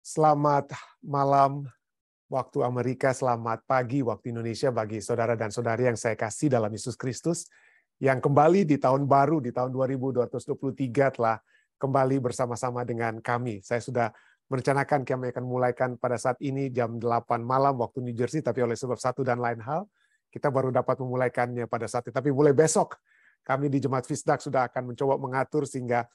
Selamat malam waktu Amerika, selamat pagi waktu Indonesia bagi saudara dan saudari yang saya kasih dalam Yesus Kristus, yang kembali di tahun baru, di tahun 2223 telah kembali bersama-sama dengan kami. Saya sudah merencanakan kami akan mulaikan pada saat ini jam 8 malam waktu New Jersey, tapi oleh sebab satu dan lain hal, kita baru dapat memulaikannya pada saat itu. Tapi mulai besok, kami di Jemaat Fisdak sudah akan mencoba mengatur sehingga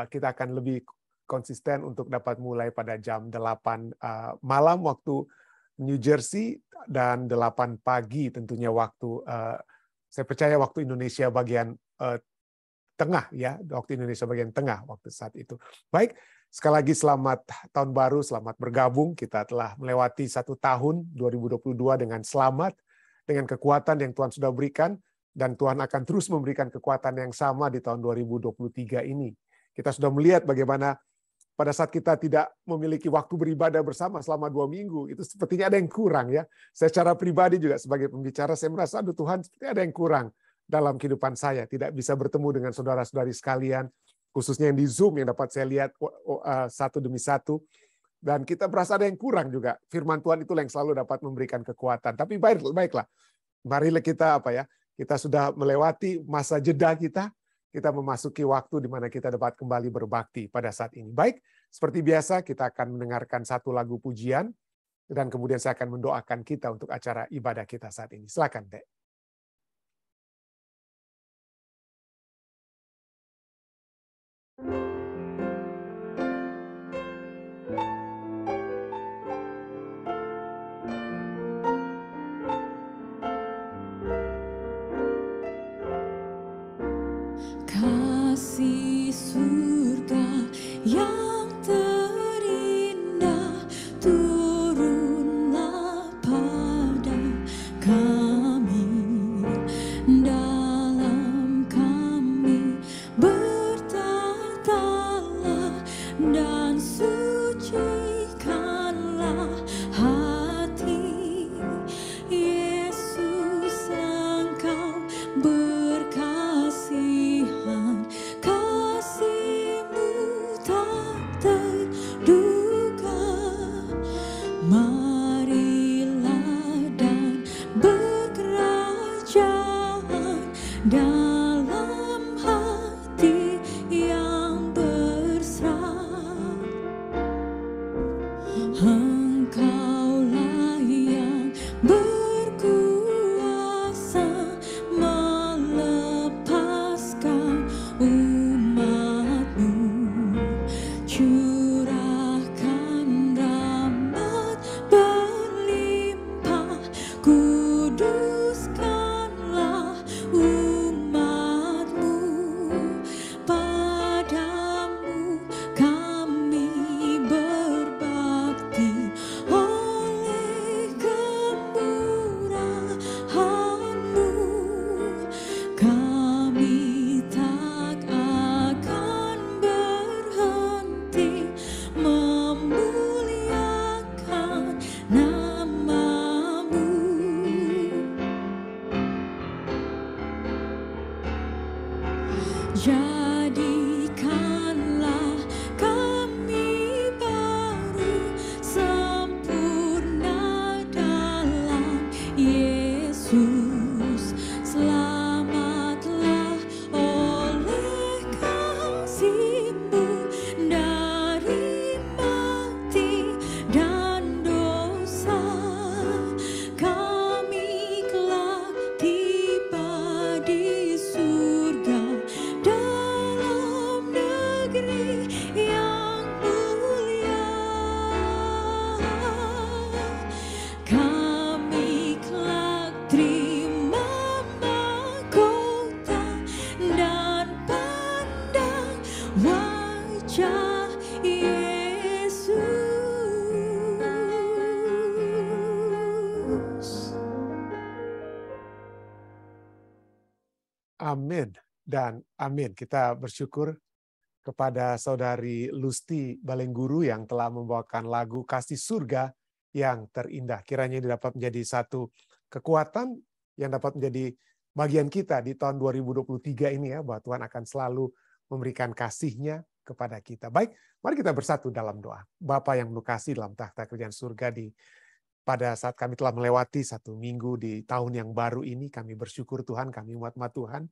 kita akan lebih konsisten untuk dapat mulai pada jam 8 malam waktu New Jersey dan 8 pagi tentunya waktu saya percaya waktu Indonesia bagian tengah ya, waktu Indonesia bagian tengah waktu saat itu. Baik, sekali lagi selamat tahun baru, selamat bergabung. Kita telah melewati 1 tahun 2022 dengan selamat, dengan kekuatan yang Tuhan sudah berikan, dan Tuhan akan terus memberikan kekuatan yang sama di tahun 2023 ini. Kita sudah melihat bagaimana pada saat kita tidak memiliki waktu beribadah bersama selama 2 minggu, itu sepertinya ada yang kurang ya. Secara pribadi juga sebagai pembicara, saya merasa, aduh Tuhan, sepertinya ada yang kurang dalam kehidupan saya. Tidak bisa bertemu dengan saudara-saudari sekalian, khususnya yang di Zoom yang dapat saya lihat satu demi satu. Dan kita merasa ada yang kurang juga. Firman Tuhan itulah yang selalu dapat memberikan kekuatan. Tapi baiklah, marilah kita kita sudah melewati masa jeda kita memasuki waktu di mana kita dapat kembali berbakti pada saat ini. Baik, seperti biasa kita akan mendengarkan satu lagu pujian, dan kemudian saya akan mendoakan kita untuk acara ibadah kita saat ini. Silakan, Dek. Kasih surga yang terindah turunlah pada kami, dalam kami bertatalah dan sucikanlah hati. Yesus, Engkau berkasihan, kasih-Mu tak terduga. Marilah dan berkerajaan dalam hati yang berserah. Engkaulah yang berkuasa melepaskan umat-Mu. Curahkan rahmat berlimpah, kuduskanlah umat-Mu. Padamu kami berbakti oleh kemurahan-Mu. Kami tak akan berhenti memuliakan nama-Mu. Jadikanlah kami baru sempurna dalam Yesus. Selamatlah oleh kasih-Mu dari mati dan dosa. Kami kelak tiba di surga dalam negeri yang mulia. Kami kelak terima mahkota dan pandang wajah Yesus. Amin dan amin. Kita bersyukur kepada saudari Lusti Balengguru yang telah membawakan lagu Kasih Surga yang terindah. Kiranya ini dapat menjadi satu kekuatan yang dapat menjadi bagian kita di tahun 2023 ini ya, bahwa Tuhan akan selalu memberikan kasih-Nya, kepada kita. Baik, mari kita bersatu dalam doa. Bapa yang menukasi dalam takhta kerajaan surga, pada saat kami telah melewati 1 minggu di tahun yang baru ini, kami bersyukur Tuhan, kami umat-umat Tuhan,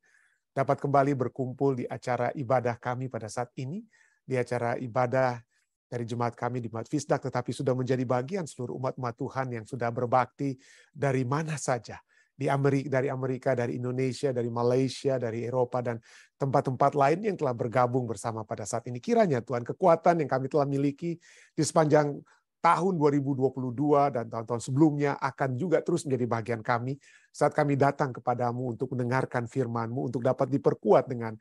dapat kembali berkumpul di acara ibadah kami pada saat ini, di acara ibadah dari jemaat kami di Jemaat Fisdak, tetapi sudah menjadi bagian seluruh umat-umat Tuhan yang sudah berbakti dari mana saja. Dari Amerika, dari Indonesia, dari Malaysia, dari Eropa, dan tempat-tempat lain yang telah bergabung bersama pada saat ini. Kiranya Tuhan, kekuatan yang kami telah miliki di sepanjang tahun 2022 dan tahun-tahun sebelumnya akan juga terus menjadi bagian kami saat kami datang kepadamu untuk mendengarkan firman-Mu, untuk dapat diperkuat dengan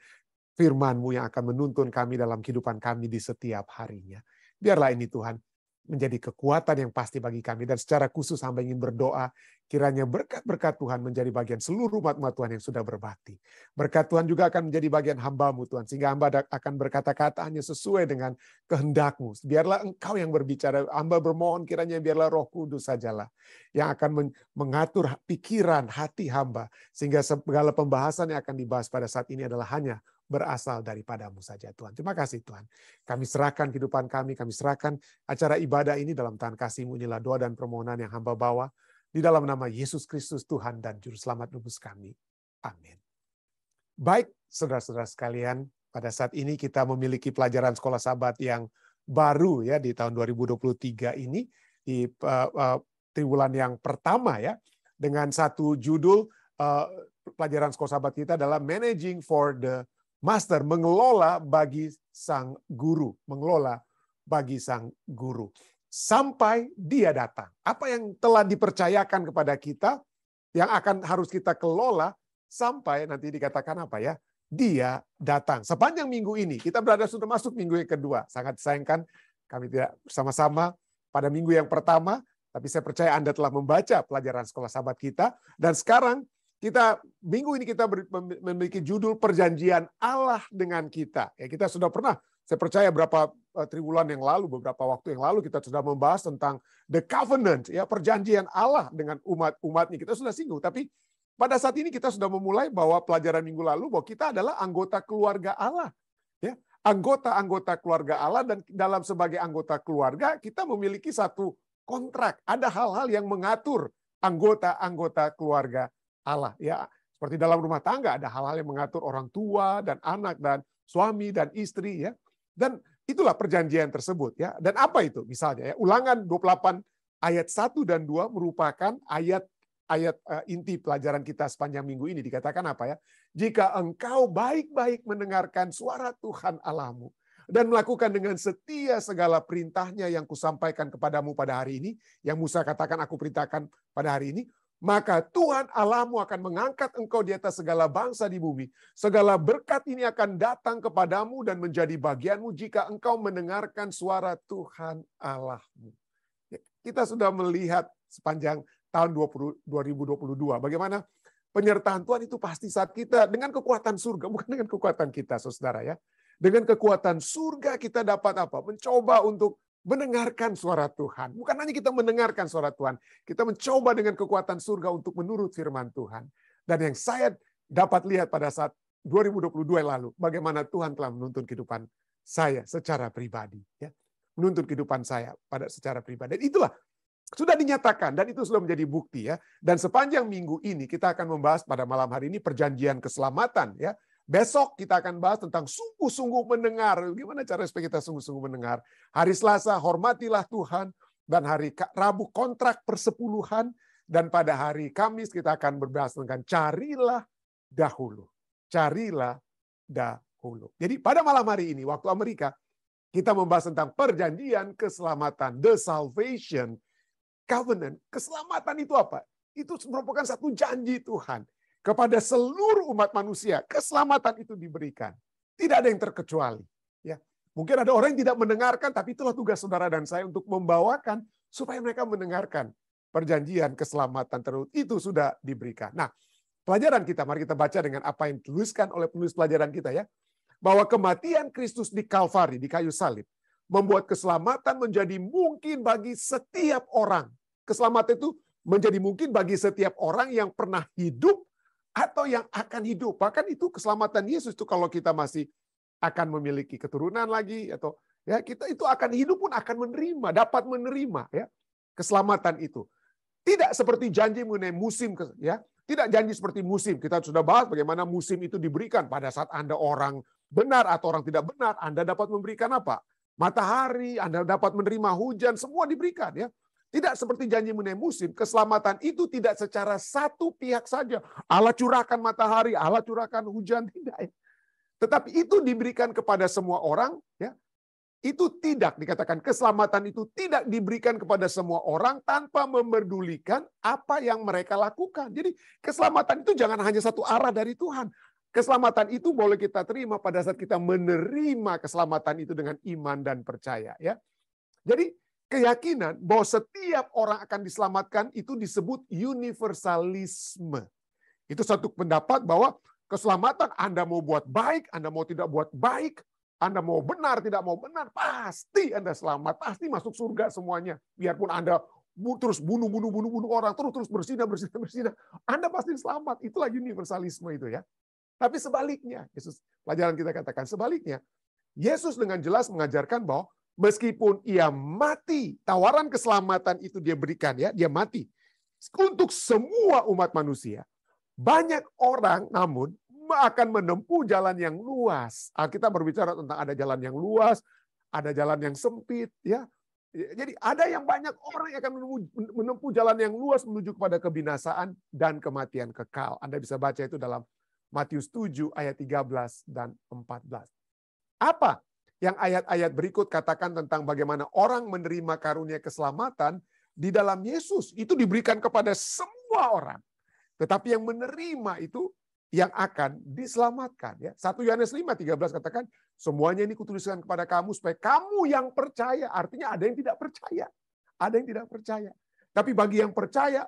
firman-Mu yang akan menuntun kami dalam kehidupan kami di setiap harinya. Biarlah ini Tuhan menjadi kekuatan yang pasti bagi kami. Dan secara khusus hamba ingin berdoa, kiranya berkat-berkat Tuhan menjadi bagian seluruh umat-umat Tuhan yang sudah berbakti. Berkat Tuhan juga akan menjadi bagian hamba-Mu Tuhan, sehingga hamba akan berkata-kata hanya sesuai dengan kehendak-Mu. Biarlah Engkau yang berbicara, hamba bermohon kiranya biarlah Roh Kudus sajalah yang akan mengatur pikiran, hati hamba, sehingga segala pembahasan yang akan dibahas pada saat ini adalah hanya berasal daripada-Mu saja Tuhan. Terima kasih Tuhan. Kami serahkan kehidupan kami serahkan acara ibadah ini dalam tangan kasih-Mu. Inilah doa dan permohonan yang hamba bawa di dalam nama Yesus Kristus Tuhan dan Juru Selamat nebus kami. Amin. Baik, saudara-saudara sekalian, pada saat ini kita memiliki pelajaran sekolah Sabat yang baru ya di tahun 2023 ini di triwulan yang pertama ya, dengan satu judul pelajaran sekolah Sabat kita adalah Managing for the Master, mengelola bagi sang guru, mengelola bagi sang guru. Sampai dia datang. Apa yang telah dipercayakan kepada kita, yang akan harus kita kelola, sampai nanti dikatakan apa ya, dia datang. Sepanjang minggu ini, kita sudah masuk minggu yang kedua. Sangat disayangkan, kami tidak bersama-sama pada minggu yang pertama, tapi saya percaya Anda telah membaca pelajaran sekolah Sabat kita, dan sekarang minggu ini kita memiliki judul Perjanjian Allah dengan kita. Ya, kita sudah pernah, saya percaya beberapa triwulan yang lalu, beberapa waktu yang lalu kita sudah membahas tentang the covenant, ya, perjanjian Allah dengan umat-umatnya. Kita sudah singgung, tapi pada saat ini kita sudah memulai bahwa pelajaran minggu lalu bahwa kita adalah anggota keluarga Allah. Ya, anggota-anggota keluarga Allah, dan dalam sebagai anggota keluarga kita memiliki satu kontrak. Ada hal-hal yang mengatur anggota-anggota keluarga Allah, ya, seperti dalam rumah tangga ada hal-hal yang mengatur orang tua dan anak dan suami dan istri, ya, dan itulah perjanjian tersebut, ya. Dan apa itu? Misalnya ya, Ulangan 28 ayat 1 dan 2 merupakan ayat inti pelajaran kita sepanjang minggu ini. Dikatakan apa ya? Jika engkau baik-baik mendengarkan suara Tuhan Allahmu dan melakukan dengan setia segala perintahnya yang kusampaikan kepadamu pada hari ini, yang Musa katakan aku perintahkan pada hari ini, maka Tuhan Allahmu akan mengangkat engkau di atas segala bangsa di bumi. Segala berkat ini akan datang kepadamu dan menjadi bagianmu jika engkau mendengarkan suara Tuhan Allahmu. Kita sudah melihat sepanjang tahun 2022 bagaimana penyertaan Tuhan itu pasti saat kita dengan kekuatan surga, bukan dengan kekuatan kita, saudara ya. Dengan kekuatan surga kita dapat apa? Mencoba untuk mendengarkan suara Tuhan. Bukan hanya kita mendengarkan suara Tuhan, kita mencoba dengan kekuatan surga untuk menurut firman Tuhan. Dan yang saya dapat lihat pada saat 2022 lalu, bagaimana Tuhan telah menuntun kehidupan saya secara pribadi. Ya. Menuntun kehidupan saya secara pribadi. Dan itulah, sudah dinyatakan, dan itu sudah menjadi bukti. Ya. Dan sepanjang minggu ini, kita akan membahas pada malam hari ini perjanjian keselamatan. Ya. Besok kita akan bahas tentang sungguh-sungguh mendengar. Gimana cara supaya kita sungguh-sungguh mendengar. Hari Selasa, hormatilah Tuhan. Dan hari Rabu, kontrak persepuluhan. Dan pada hari Kamis kita akan berbahas tentang carilah dahulu. Carilah dahulu. Jadi pada malam hari ini, waktu Amerika, kita membahas tentang perjanjian keselamatan. The salvation covenant. Keselamatan itu apa? Itu merupakan satu janji Tuhan. Kepada seluruh umat manusia, keselamatan itu diberikan. Tidak ada yang terkecuali. Ya. Mungkin ada orang yang tidak mendengarkan, tapi itulah tugas saudara dan saya untuk membawakan supaya mereka mendengarkan perjanjian keselamatan terus. Itu sudah diberikan. Nah, pelajaran kita, mari kita baca dengan apa yang dituliskan oleh penulis pelajaran kita ya. Bahwa kematian Kristus di Kalvari, di kayu salib, membuat keselamatan menjadi mungkin bagi setiap orang. Keselamatan itu menjadi mungkin bagi setiap orang yang pernah hidup atau yang akan hidup. Bahkan itu keselamatan Yesus itu kalau kita masih akan memiliki keturunan lagi, atau ya kita itu akan hidup pun akan menerima, dapat menerima ya keselamatan itu. Tidak seperti janji mengenai musim, ya. Tidak janji seperti musim. Kita sudah bahas bagaimana musim itu diberikan pada saat Anda orang benar atau orang tidak benar, Anda dapat memberikan apa? Matahari, Anda dapat menerima hujan, semua diberikan ya. Tidak seperti janji mengenai musim, keselamatan itu tidak secara satu pihak saja. Allah curahkan matahari, Allah curahkan hujan, tidak ya. Tetapi itu diberikan kepada semua orang ya. Itu tidak dikatakan keselamatan itu tidak diberikan kepada semua orang tanpa memerdulikan apa yang mereka lakukan. Jadi keselamatan itu jangan hanya satu arah dari Tuhan. Keselamatan itu boleh kita terima pada saat kita menerima keselamatan itu dengan iman dan percaya ya. Jadi keyakinan bahwa setiap orang akan diselamatkan itu disebut universalisme. Itu satu pendapat bahwa keselamatan Anda mau buat baik, Anda mau tidak buat baik, Anda mau benar, tidak mau benar, pasti Anda selamat, pasti masuk surga semuanya. Biarpun Anda terus bunuh orang, terus bersinah, Anda pasti selamat. Itulah universalisme itu ya. Tapi sebaliknya, Yesus, pelajaran kita katakan sebaliknya, Yesus dengan jelas mengajarkan bahwa meskipun ia mati, tawaran keselamatan itu dia berikan ya, dia mati untuk semua umat manusia. Banyak orang namun akan menempuh jalan yang luas. Kita berbicara tentang ada jalan yang luas, ada jalan yang sempit, ya. Jadi ada yang banyak orang yang akan menempuh jalan yang luas menuju kepada kebinasaan dan kematian kekal. Anda bisa baca itu dalam Matius 7 ayat 13 dan 14. Apa yang ayat-ayat berikut katakan tentang bagaimana orang menerima karunia keselamatan di dalam Yesus? Itu diberikan kepada semua orang. Tetapi yang menerima itu yang akan diselamatkan ya. 1 Yohanes 5:13 katakan semuanya ini kutuliskan kepada kamu supaya kamu yang percaya. Artinya ada yang tidak percaya. Ada yang tidak percaya. Tapi bagi yang percaya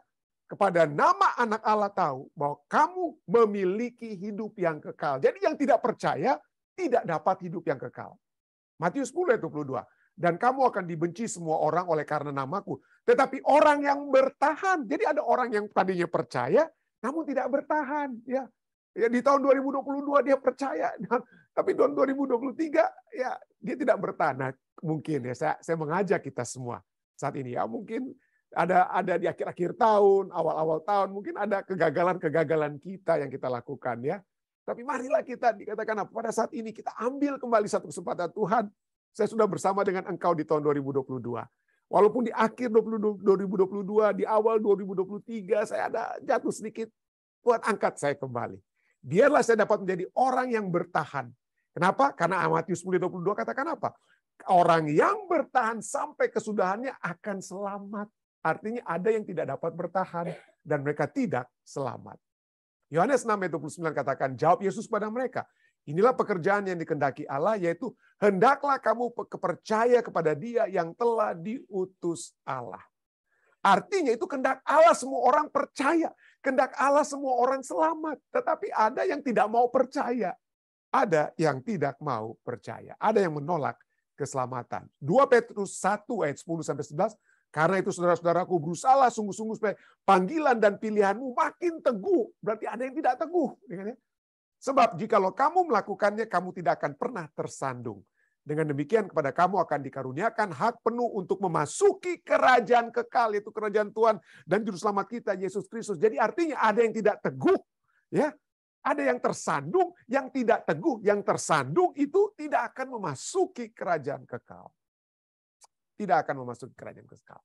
kepada nama anak Allah tahu bahwa kamu memiliki hidup yang kekal. Jadi yang tidak percaya tidak dapat hidup yang kekal. Matius 10 ayat 22. Dan kamu akan dibenci semua orang oleh karena namaku. Tetapi orang yang bertahan. Jadi ada orang yang tadinya percaya namun tidak bertahan ya. Ya di tahun 2022 dia percaya, tapi tahun 2023 ya dia tidak bertahan. Nah, mungkin ya saya mengajak kita semua saat ini ya mungkin ada di akhir-akhir tahun, awal-awal tahun mungkin ada kegagalan-kegagalan kita yang kita lakukan ya. Tapi marilah kita dikatakan pada saat ini kita ambil kembali satu kesempatan Tuhan. Saya sudah bersama dengan engkau di tahun 2022. Walaupun di akhir 2022, di awal 2023 saya ada jatuh sedikit, Tuhan angkat saya kembali. Biarlah saya dapat menjadi orang yang bertahan. Kenapa? Karena Matius 10:22 katakan apa? Orang yang bertahan sampai kesudahannya akan selamat. Artinya ada yang tidak dapat bertahan dan mereka tidak selamat. Yohanes 6:29 katakan, jawab Yesus pada mereka, inilah pekerjaan yang dikehendaki Allah, yaitu hendaklah kamu percaya kepada Dia yang telah diutus Allah. Artinya itu kehendak Allah semua orang percaya. Kehendak Allah semua orang selamat. Tetapi ada yang tidak mau percaya. Ada yang tidak mau percaya. Ada yang menolak keselamatan. 2 Petrus 1 ayat 10-11. Karena itu saudara-saudaraku berusahalah sungguh-sungguh supaya panggilan dan pilihanmu makin teguh. Berarti ada yang tidak teguh. Sebab jikalau kamu melakukannya, kamu tidak akan pernah tersandung. Dengan demikian kepada kamu akan dikaruniakan hak penuh untuk memasuki kerajaan kekal, yaitu kerajaan Tuhan dan Juru Selamat kita, Yesus Kristus. Jadi artinya ada yang tidak teguh, ya, ada yang tersandung, yang tidak teguh, yang tersandung itu tidak akan memasuki kerajaan kekal. Tidak akan memasuki kerajaan kekal.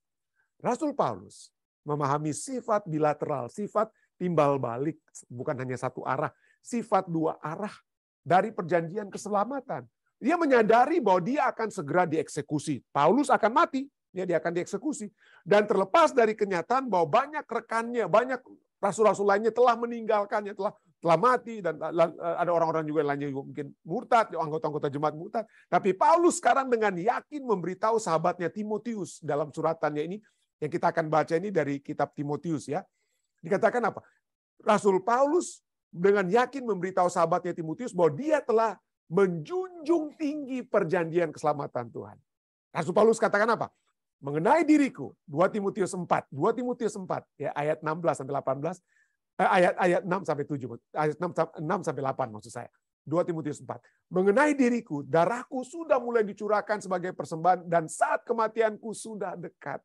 Rasul Paulus memahami sifat bilateral, sifat timbal balik, bukan hanya satu arah, sifat dua arah dari perjanjian keselamatan. Dia menyadari bahwa dia akan segera dieksekusi. Paulus akan mati, dia akan dieksekusi. Dan terlepas dari kenyataan bahwa banyak rekannya, banyak rasul-rasul lainnya telah meninggalkannya, telah mati, dan ada orang-orang juga lainnya mungkin murtad, anggota-anggota jemaat murtad. Tapi Paulus sekarang dengan yakin memberitahu sahabatnya Timotius dalam suratannya ini, yang kita akan baca ini dari kitab Timotius ya. Dikatakan apa? Rasul Paulus dengan yakin memberitahu sahabatnya Timotius bahwa dia telah menjunjung tinggi perjanjian keselamatan Tuhan. Rasul Paulus katakan apa? Mengenai diriku, 2 Timotius 4 ya ayat 16 sampai 18, ayat 6 sampai 7, ayat 6 sampai 8 maksud saya. 2 Timotius 4. Mengenai diriku, darahku sudah mulai dicurahkan sebagai persembahan dan saat kematianku sudah dekat.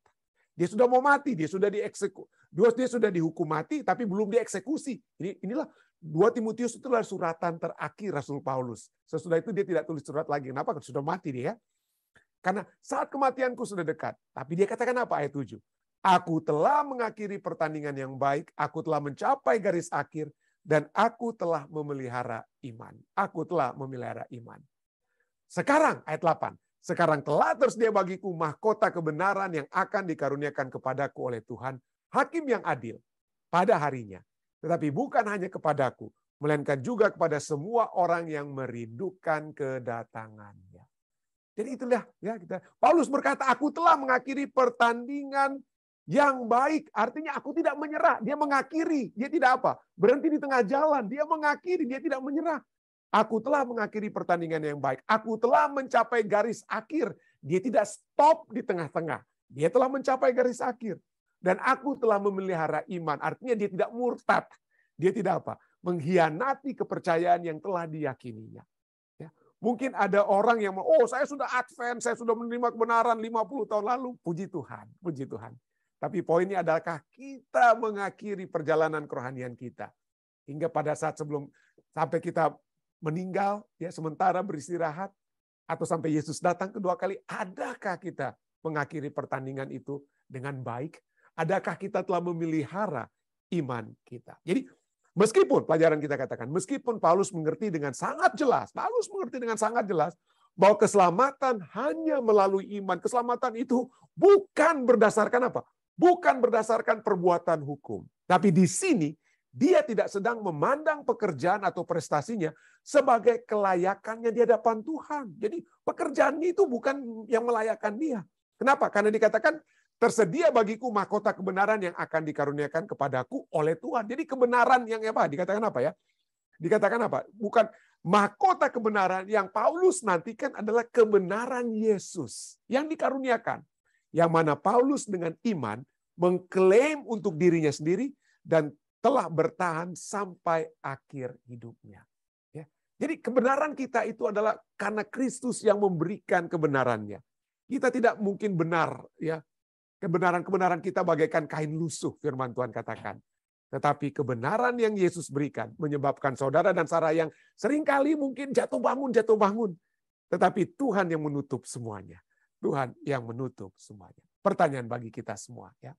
Dia sudah mau mati, dia sudah dieksekusi. Dia sudah dihukum mati tapi belum dieksekusi. Inilah 2 Timotius itulah suratan terakhir Rasul Paulus. Sesudah itu dia tidak tulis surat lagi. Kenapa? Sudah mati dia. Karena saat kematianku sudah dekat. Tapi dia katakan apa ayat 7? Aku telah mengakhiri pertandingan yang baik, aku telah mencapai garis akhir, dan aku telah memelihara iman. Aku telah memelihara iman. Sekarang ayat 8. Sekarang telah tersedia bagiku mahkota kebenaran yang akan dikaruniakan kepadaku oleh Tuhan, Hakim yang adil, pada harinya. Tetapi bukan hanya kepadaku, melainkan juga kepada semua orang yang merindukan kedatangannya. Jadi itulah ya kita. Paulus berkata, aku telah mengakhiri pertandingan yang baik. Artinya aku tidak menyerah. Dia mengakhiri. Dia tidak apa? Berhenti di tengah jalan. Dia mengakhiri. Dia tidak menyerah. Aku telah mengakhiri pertandingan yang baik. Aku telah mencapai garis akhir. Dia tidak stop di tengah-tengah. Dia telah mencapai garis akhir. Dan aku telah memelihara iman. Artinya dia tidak murtad. Dia tidak apa? Mengkhianati kepercayaan yang telah diyakininya. Ya. Mungkin ada orang yang, saya sudah advent, saya sudah menerima kebenaran 50 tahun lalu. Puji Tuhan, puji Tuhan. Tapi poinnya adalahkah kita mengakhiri perjalanan kerohanian kita. Hingga pada saat sampai kita meninggal, ya sementara beristirahat, atau sampai Yesus datang kedua kali, adakah kita mengakhiri pertandingan itu dengan baik? Adakah kita telah memelihara iman kita? Jadi meskipun pelajaran kita katakan, meskipun Paulus mengerti dengan sangat jelas, bahwa keselamatan hanya melalui iman. Keselamatan itu bukan berdasarkan apa? Bukan berdasarkan perbuatan hukum. Tapi di sini dia tidak sedang memandang pekerjaan atau prestasinya sebagai kelayakannya di hadapan Tuhan. Jadi pekerjaannya itu bukan yang melayakkan dia. Kenapa? Karena dikatakan tersedia bagiku mahkota kebenaran yang akan dikaruniakan kepadaku oleh Tuhan. Jadi kebenaran yang apa? Dikatakan apa ya? Dikatakan apa? Bukan mahkota kebenaran yang Paulus nantikan adalah kebenaran Yesus yang dikaruniakan. Yang mana Paulus dengan iman mengklaim untuk dirinya sendiri dan telah bertahan sampai akhir hidupnya. Ya. Jadi kebenaran kita itu adalah karena Kristus yang memberikan kebenarannya. Kita tidak mungkin benar, ya. Kebenaran-kebenaran kita bagaikan kain lusuh, firman Tuhan katakan. Tetapi kebenaran yang Yesus berikan menyebabkan saudara dan Sarah yang seringkali mungkin jatuh bangun. Tetapi Tuhan yang menutup semuanya. Tuhan yang menutup semuanya. Pertanyaan bagi kita semua, ya.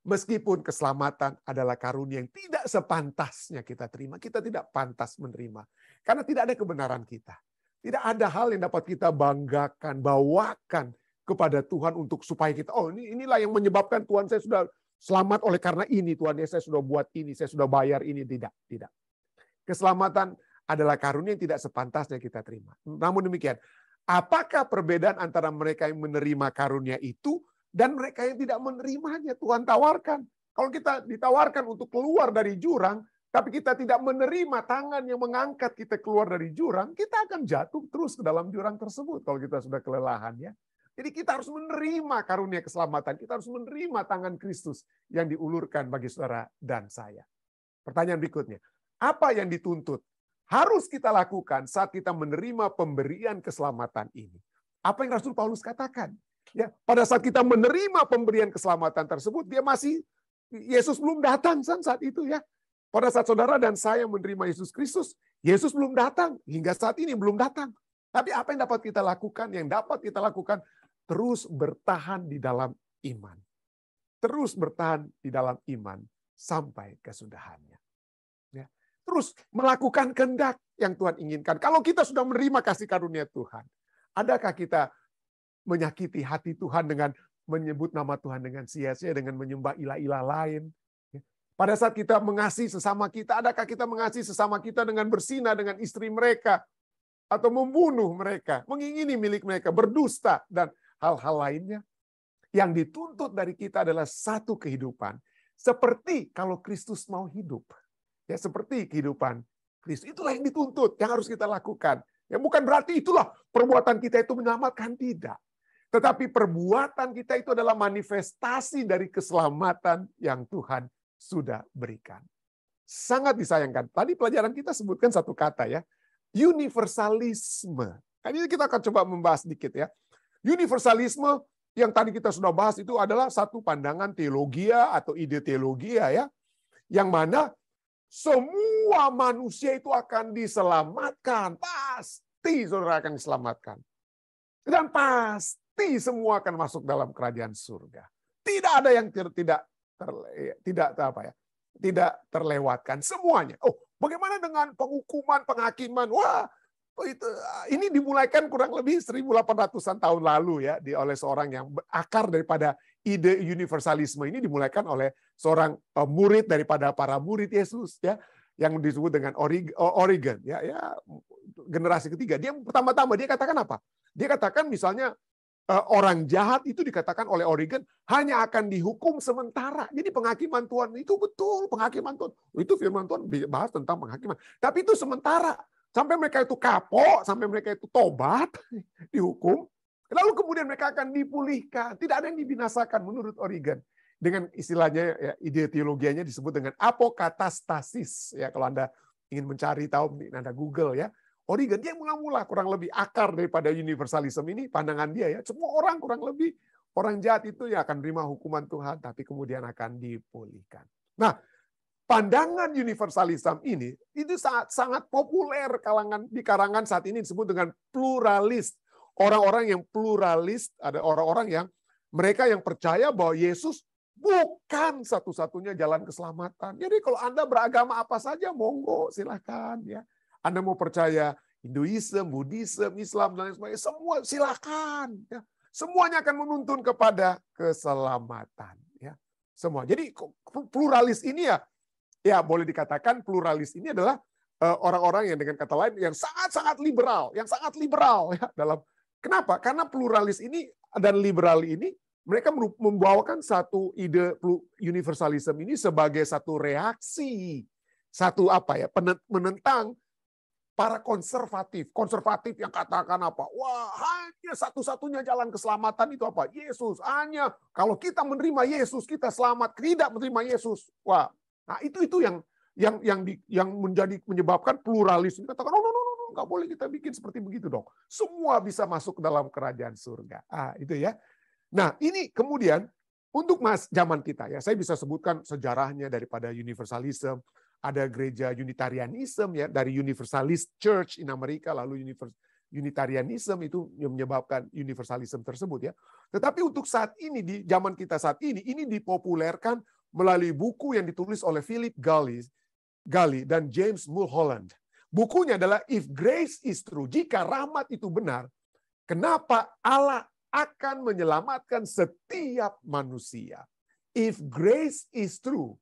Meskipun keselamatan adalah karunia yang tidak sepantasnya kita terima, kita tidak pantas menerima. Karena tidak ada kebenaran kita. Tidak ada hal yang dapat kita banggakan, bawakan kepada Tuhan untuk supaya kita, inilah yang menyebabkan Tuhan saya sudah selamat oleh karena ini, Tuhan ya saya sudah buat ini, saya sudah bayar ini. Tidak. Keselamatan adalah karunia yang tidak sepantasnya kita terima. Namun demikian, apakah perbedaan antara mereka yang menerima karunia itu dan mereka yang tidak menerimanya? Tuhan tawarkan. Kalau kita ditawarkan untuk keluar dari jurang, tapi kita tidak menerima tangan yang mengangkat kita keluar dari jurang, kita akan jatuh terus ke dalam jurang tersebut kalau kita sudah kelelahan, ya. Jadi kita harus menerima karunia keselamatan. Kita harus menerima tangan Kristus yang diulurkan bagi saudara dan saya. Pertanyaan berikutnya, apa yang dituntut harus kita lakukan saat kita menerima pemberian keselamatan ini? Apa yang Rasul Paulus katakan? Ya, pada saat kita menerima pemberian keselamatan tersebut, Yesus belum datang saat itu, ya. Pada saat saudara dan saya menerima Yesus Kristus, Yesus belum datang. Hingga saat ini belum datang. Tapi apa yang dapat kita lakukan? Yang dapat kita lakukan, terus bertahan di dalam iman. Terus bertahan di dalam iman sampai kesudahannya. Ya. Terus melakukan kehendak yang Tuhan inginkan. Kalau kita sudah menerima kasih karunia Tuhan, adakah kita menyakiti hati Tuhan dengan menyebut nama Tuhan dengan sia-sia, dengan menyembah ilah-ilah lain? Pada saat kita mengasihi sesama kita, adakah kita mengasihi sesama kita dengan berzina dengan istri mereka, atau membunuh mereka, mengingini milik mereka, berdusta, dan hal-hal lainnya? Yang dituntut dari kita adalah satu kehidupan. Seperti kalau Kristus mau hidup. Ya, seperti kehidupan Kristus. Itulah yang dituntut, yang harus kita lakukan. Ya, bukan berarti itulah perbuatan kita itu menyelamatkan, tidak. Tetapi perbuatan kita itu adalah manifestasi dari keselamatan yang Tuhan sudah berikan. sangat disayangkan. Tadi pelajaran kita sebutkan satu kata ya, universalisme. Ini kita akan coba membahas sedikit ya. Universalisme yang tadi kita sudah bahas itu adalah satu pandangan teologia atau ide teologia ya, yang mana semua manusia itu akan diselamatkan. Pasti saudara akan diselamatkan. Dan pasti semua akan masuk dalam kerajaan surga. Tidak ada yang tidak terlewatkan semuanya. Oh, bagaimana dengan penghukuman, penghakiman? Wah, ini dimulaikan kurang lebih 1800-an tahun lalu ya oleh seorang yang akar daripada ide universalisme ini dimulaikan oleh seorang murid daripada para murid Yesus ya, yang disebut dengan Origen ya, generasi ketiga. Dia pertama-tama dia katakan apa? Dia katakan misalnya orang jahat itu dikatakan oleh Origen hanya akan dihukum sementara. Jadi penghakiman Tuhan itu betul, penghakiman Tuhan. Itu firman Tuhan bahas tentang penghakiman. Tapi itu sementara. Sampai mereka itu kapok, sampai mereka itu tobat, dihukum. Lalu kemudian mereka akan dipulihkan. Tidak ada yang dibinasakan menurut Origen. Dengan istilahnya, ya, ide teologianya disebut dengan apokatastasis. Ya, kalau Anda ingin mencari tahu, Anda Google ya. Origen dia mula-mula kurang lebih akar daripada universalisme ini, pandangan dia ya. Semua orang kurang lebih, orang jahat itu ya akan menerima hukuman Tuhan, tapi kemudian akan dipulihkan. Nah, pandangan universalisme ini itu sangat populer di kalangan saat ini disebut dengan pluralis. Orang-orang yang pluralis, ada orang-orang yang mereka yang percaya bahwa Yesus bukan satu-satunya jalan keselamatan. Jadi kalau Anda beragama apa saja, monggo silakan ya. Anda mau percaya Hinduisme, Buddhisme, Islam dan lain sebagainya, semua silakan ya. Semuanya akan menuntun kepada keselamatan ya. Semua. Jadi pluralis ini ya boleh dikatakan pluralis ini adalah orang-orang yang dengan kata lain yang sangat-sangat liberal, ya dalam kenapa? Karena pluralis ini dan liberal ini mereka membawakan satu ide universalisme ini sebagai satu reaksi, satu menentang para konservatif yang katakan apa? Wah, hanya satu-satunya jalan keselamatan itu apa? Yesus. Hanya kalau kita menerima Yesus kita selamat, tidak menerima Yesus. Wah, nah itu yang menyebabkan pluralis. Kita katakan, no, nggak boleh kita bikin seperti begitu dong. Semua bisa masuk ke dalam kerajaan surga. Itu ya. Nah ini kemudian untuk zaman kita ya, saya bisa sebutkan sejarahnya daripada universalism. Ada gereja Unitarianism ya, dari Universalist Church in Amerika, lalu Unitarianism itu yang menyebabkan universalism tersebut ya. Tetapi untuk saat ini di zaman kita saat ini dipopulerkan melalui buku yang ditulis oleh Philip Galli dan James Mulholland. Bukunya adalah If Grace is True. Jika rahmat itu benar, kenapa Allah akan menyelamatkan setiap manusia? If grace is true,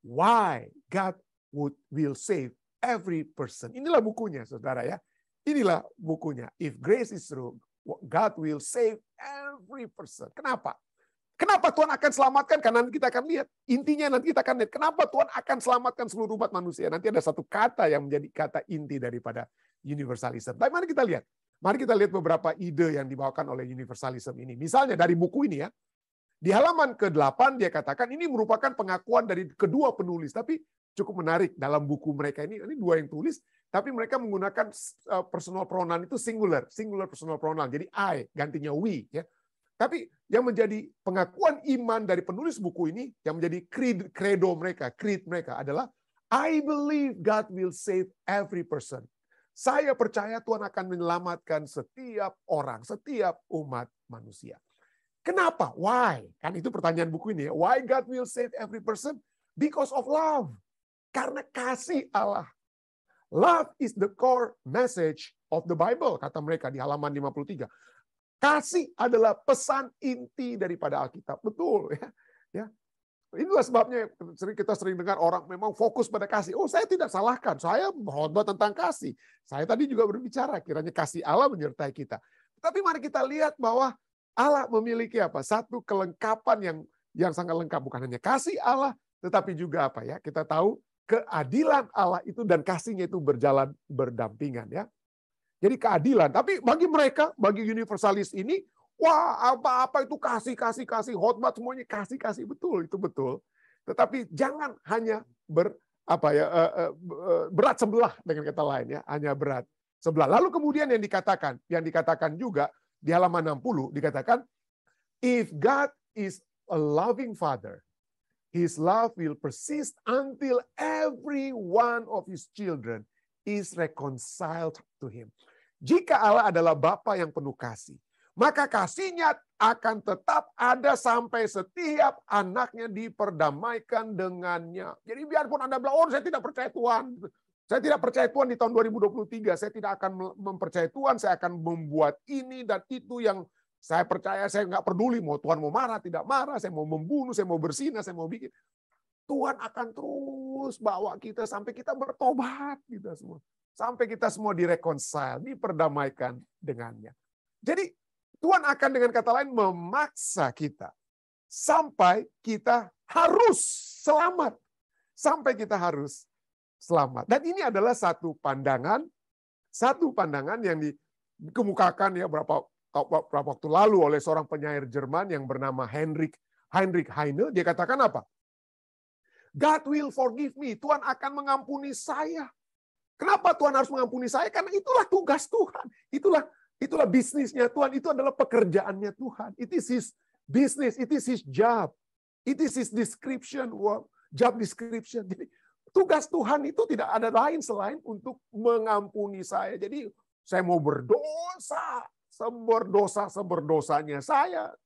why God will save every person? Inilah bukunya, saudara ya. Inilah bukunya. If grace is true, God will save every person. Kenapa? Kenapa Tuhan akan selamatkan? Karena nanti kita akan lihat. Intinya nanti kita akan lihat. Kenapa Tuhan akan selamatkan seluruh umat manusia? Nanti ada satu kata yang menjadi kata inti daripada universalism. Tapi mari kita lihat. Mari kita lihat beberapa ide yang dibawakan oleh universalism ini. Misalnya dari buku ini ya. Di halaman ke-8 dia katakan ini merupakan pengakuan dari kedua penulis. Tapi cukup menarik dalam buku mereka ini dua yang tulis. Tapi mereka menggunakan personal pronoun itu singular personal pronoun. Jadi I gantinya we ya. Tapi yang menjadi pengakuan iman dari penulis buku ini, yang menjadi creed mereka adalah I believe God will save every person. Saya percaya Tuhan akan menyelamatkan setiap orang, setiap umat manusia. Kenapa? Why? Kan itu pertanyaan buku ini. Why God will save every person? Because of love. Karena kasih Allah. Love is the core message of the Bible, kata mereka di halaman 53. Kasih adalah pesan inti daripada Alkitab. Betul ya. Inilah sebabnya kita sering dengar orang memang fokus pada kasih. Oh, saya tidak salahkan. Saya khotbah tentang kasih. Saya tadi juga berbicara kiranya kasih Allah menyertai kita. Tapi mari kita lihat bahwa Allah memiliki apa? Satu kelengkapan yang sangat lengkap, bukan hanya kasih Allah, tetapi juga apa ya? Kita tahu keadilan Allah itu dan kasihnya itu berjalan berdampingan ya. Jadi keadilan. Tapi bagi mereka, bagi universalis ini, wah apa-apa itu kasih, khotbah semuanya kasih, betul, itu betul. Tetapi jangan hanya berat sebelah dengan kata lain ya, hanya berat sebelah. Lalu kemudian yang dikatakan juga di halaman 60 dikatakan, if God is a loving father, his love will persist until every one of his children is reconciled to him. Jika Allah adalah Bapa yang penuh kasih, maka kasihnya akan tetap ada sampai setiap anaknya diperdamaikan dengannya. Jadi biarpun Anda bilang, oh saya tidak percaya Tuhan. Saya tidak percaya Tuhan di tahun 2023. Saya tidak akan mempercayai Tuhan. Saya akan membuat ini dan itu yang saya percaya. Saya nggak peduli mau Tuhan mau marah, tidak marah. Saya mau membunuh, saya mau bersinah, saya mau bikin. Tuhan akan terus bawa kita sampai kita bertobat. Kita semua. Sampai kita semua direkonsile, diperdamaikan dengannya. Jadi Tuhan akan dengan kata lain memaksa kita sampai kita harus selamat. Sampai kita harus selamat. Dan ini adalah satu pandangan yang dikemukakan ya beberapa waktu lalu oleh seorang penyair Jerman yang bernama Heinrich Heine. Dia katakan apa? God will forgive me. Tuhan akan mengampuni saya. Kenapa Tuhan harus mengampuni saya? Karena itulah tugas Tuhan. Itulah bisnisnya Tuhan. Itu adalah pekerjaannya Tuhan. It is his business. It is his job. It is his description, job description. Jadi tugas Tuhan itu tidak ada lain selain untuk mengampuni saya. Jadi saya mau berdosa, seberdosanya saya.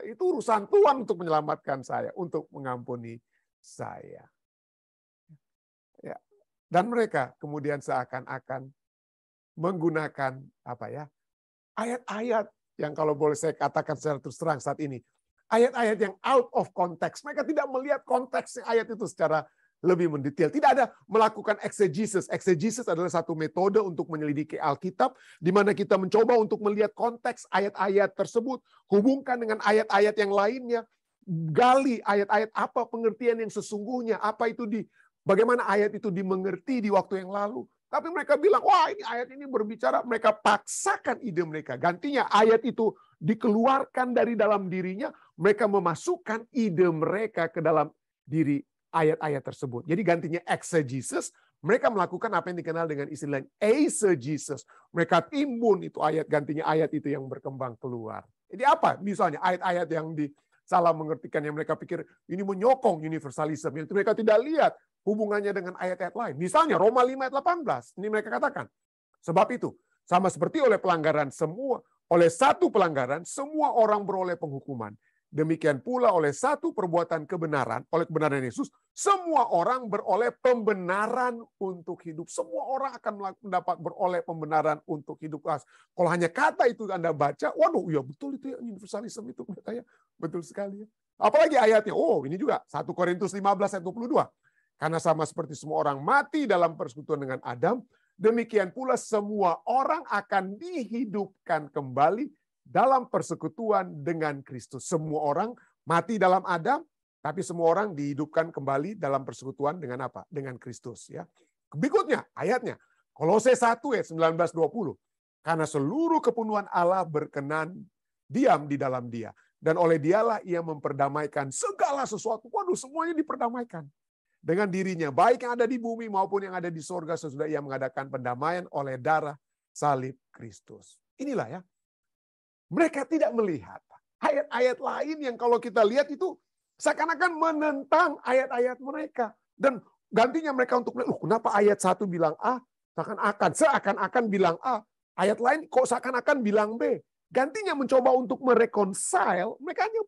Itu urusan Tuhan untuk menyelamatkan saya, untuk mengampuni saya. Ya. Dan mereka kemudian seakan-akan menggunakan ayat-ayat yang kalau boleh saya katakan secara terus terang saat ini, ayat-ayat yang out of context. Mereka tidak melihat konteks ayat itu secara lebih mendetail. Tidak ada melakukan exegesis. Exegesis adalah satu metode untuk menyelidiki Alkitab, di mana kita mencoba untuk melihat konteks ayat-ayat tersebut, hubungkan dengan ayat-ayat yang lainnya, gali ayat-ayat apa pengertian yang sesungguhnya, bagaimana ayat itu dimengerti di waktu yang lalu. Tapi mereka bilang, wah ini ayat ini berbicara, mereka paksakan ide mereka. Gantinya ayat itu dikeluarkan dari dalam dirinya, mereka memasukkan ide mereka ke dalam diri ayat-ayat tersebut. Jadi gantinya exegesis, mereka melakukan apa yang dikenal dengan istilah eisegesis. Mereka timbun itu ayat, gantinya ayat itu yang berkembang keluar. Jadi apa? Misalnya ayat-ayat yang salah mengertikan, yang mereka pikir ini menyokong universalisme, yang mereka tidak lihat hubungannya dengan ayat-ayat lain. Misalnya Roma 5 ayat 18, ini mereka katakan, sebab itu sama seperti oleh satu pelanggaran semua orang beroleh penghukuman. Demikian pula oleh satu perbuatan kebenaran, oleh kebenaran Yesus, semua orang beroleh pembenaran untuk hidup. Semua orang akan mendapat beroleh pembenaran untuk hidup. Kalau hanya kata itu Anda baca, waduh, ya betul itu ya, universalisme itu. Betul sekali. Ya. Apalagi ayatnya, ini juga 1 Korintus 15 ayat 22. Karena sama seperti semua orang mati dalam persekutuan dengan Adam, demikian pula semua orang akan dihidupkan kembali dalam persekutuan dengan Kristus. Semua orang mati dalam Adam, tapi semua orang dihidupkan kembali dalam persekutuan dengan apa? Dengan Kristus. Ya. Berikutnya ayatnya, Kolose 1 ayat 19-20. Karena seluruh kepenuhan Allah berkenan diam di dalam Dia. Dan oleh Dialah Ia memperdamaikan segala sesuatu. Waduh, semuanya diperdamaikan dengan dirinya, baik yang ada di bumi maupun yang ada di sorga, sesudah Ia mengadakan pendamaian oleh darah salib Kristus. Inilah ya. Mereka tidak melihat ayat-ayat lain yang kalau kita lihat itu seakan-akan menentang ayat-ayat mereka. Dan gantinya mereka untuk melihat, kenapa ayat 1 bilang A, seakan-akan bilang A. Ayat lain kok seakan-akan bilang B. Gantinya mencoba untuk mereconcile, mereka hanya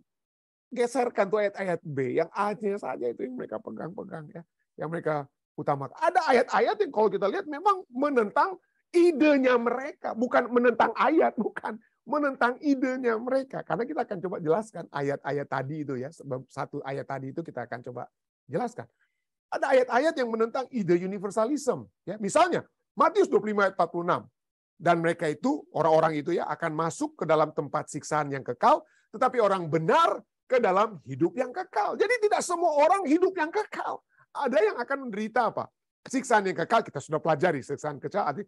geserkan tuh ayat-ayat B. Yang A-nya saja itu yang mereka pegang-pegang. Ya, yang mereka utamakan. Ada ayat-ayat yang kalau kita lihat memang menentang idenya mereka. Bukan menentang ayat, bukan. Menentang idenya mereka. Karena kita akan coba jelaskan ayat-ayat tadi itu ya. Sebab satu ayat tadi itu kita akan coba jelaskan. Ada ayat-ayat yang menentang ide universalism. Ya, misalnya Matius 25 ayat 46. Dan mereka itu, orang-orang itu ya akan masuk ke dalam tempat siksaan yang kekal. Tetapi orang benar ke dalam hidup yang kekal. Jadi tidak semua orang hidup yang kekal. Ada yang akan menderita apa? Siksaan yang kekal, kita sudah pelajari. Siksaan kekal,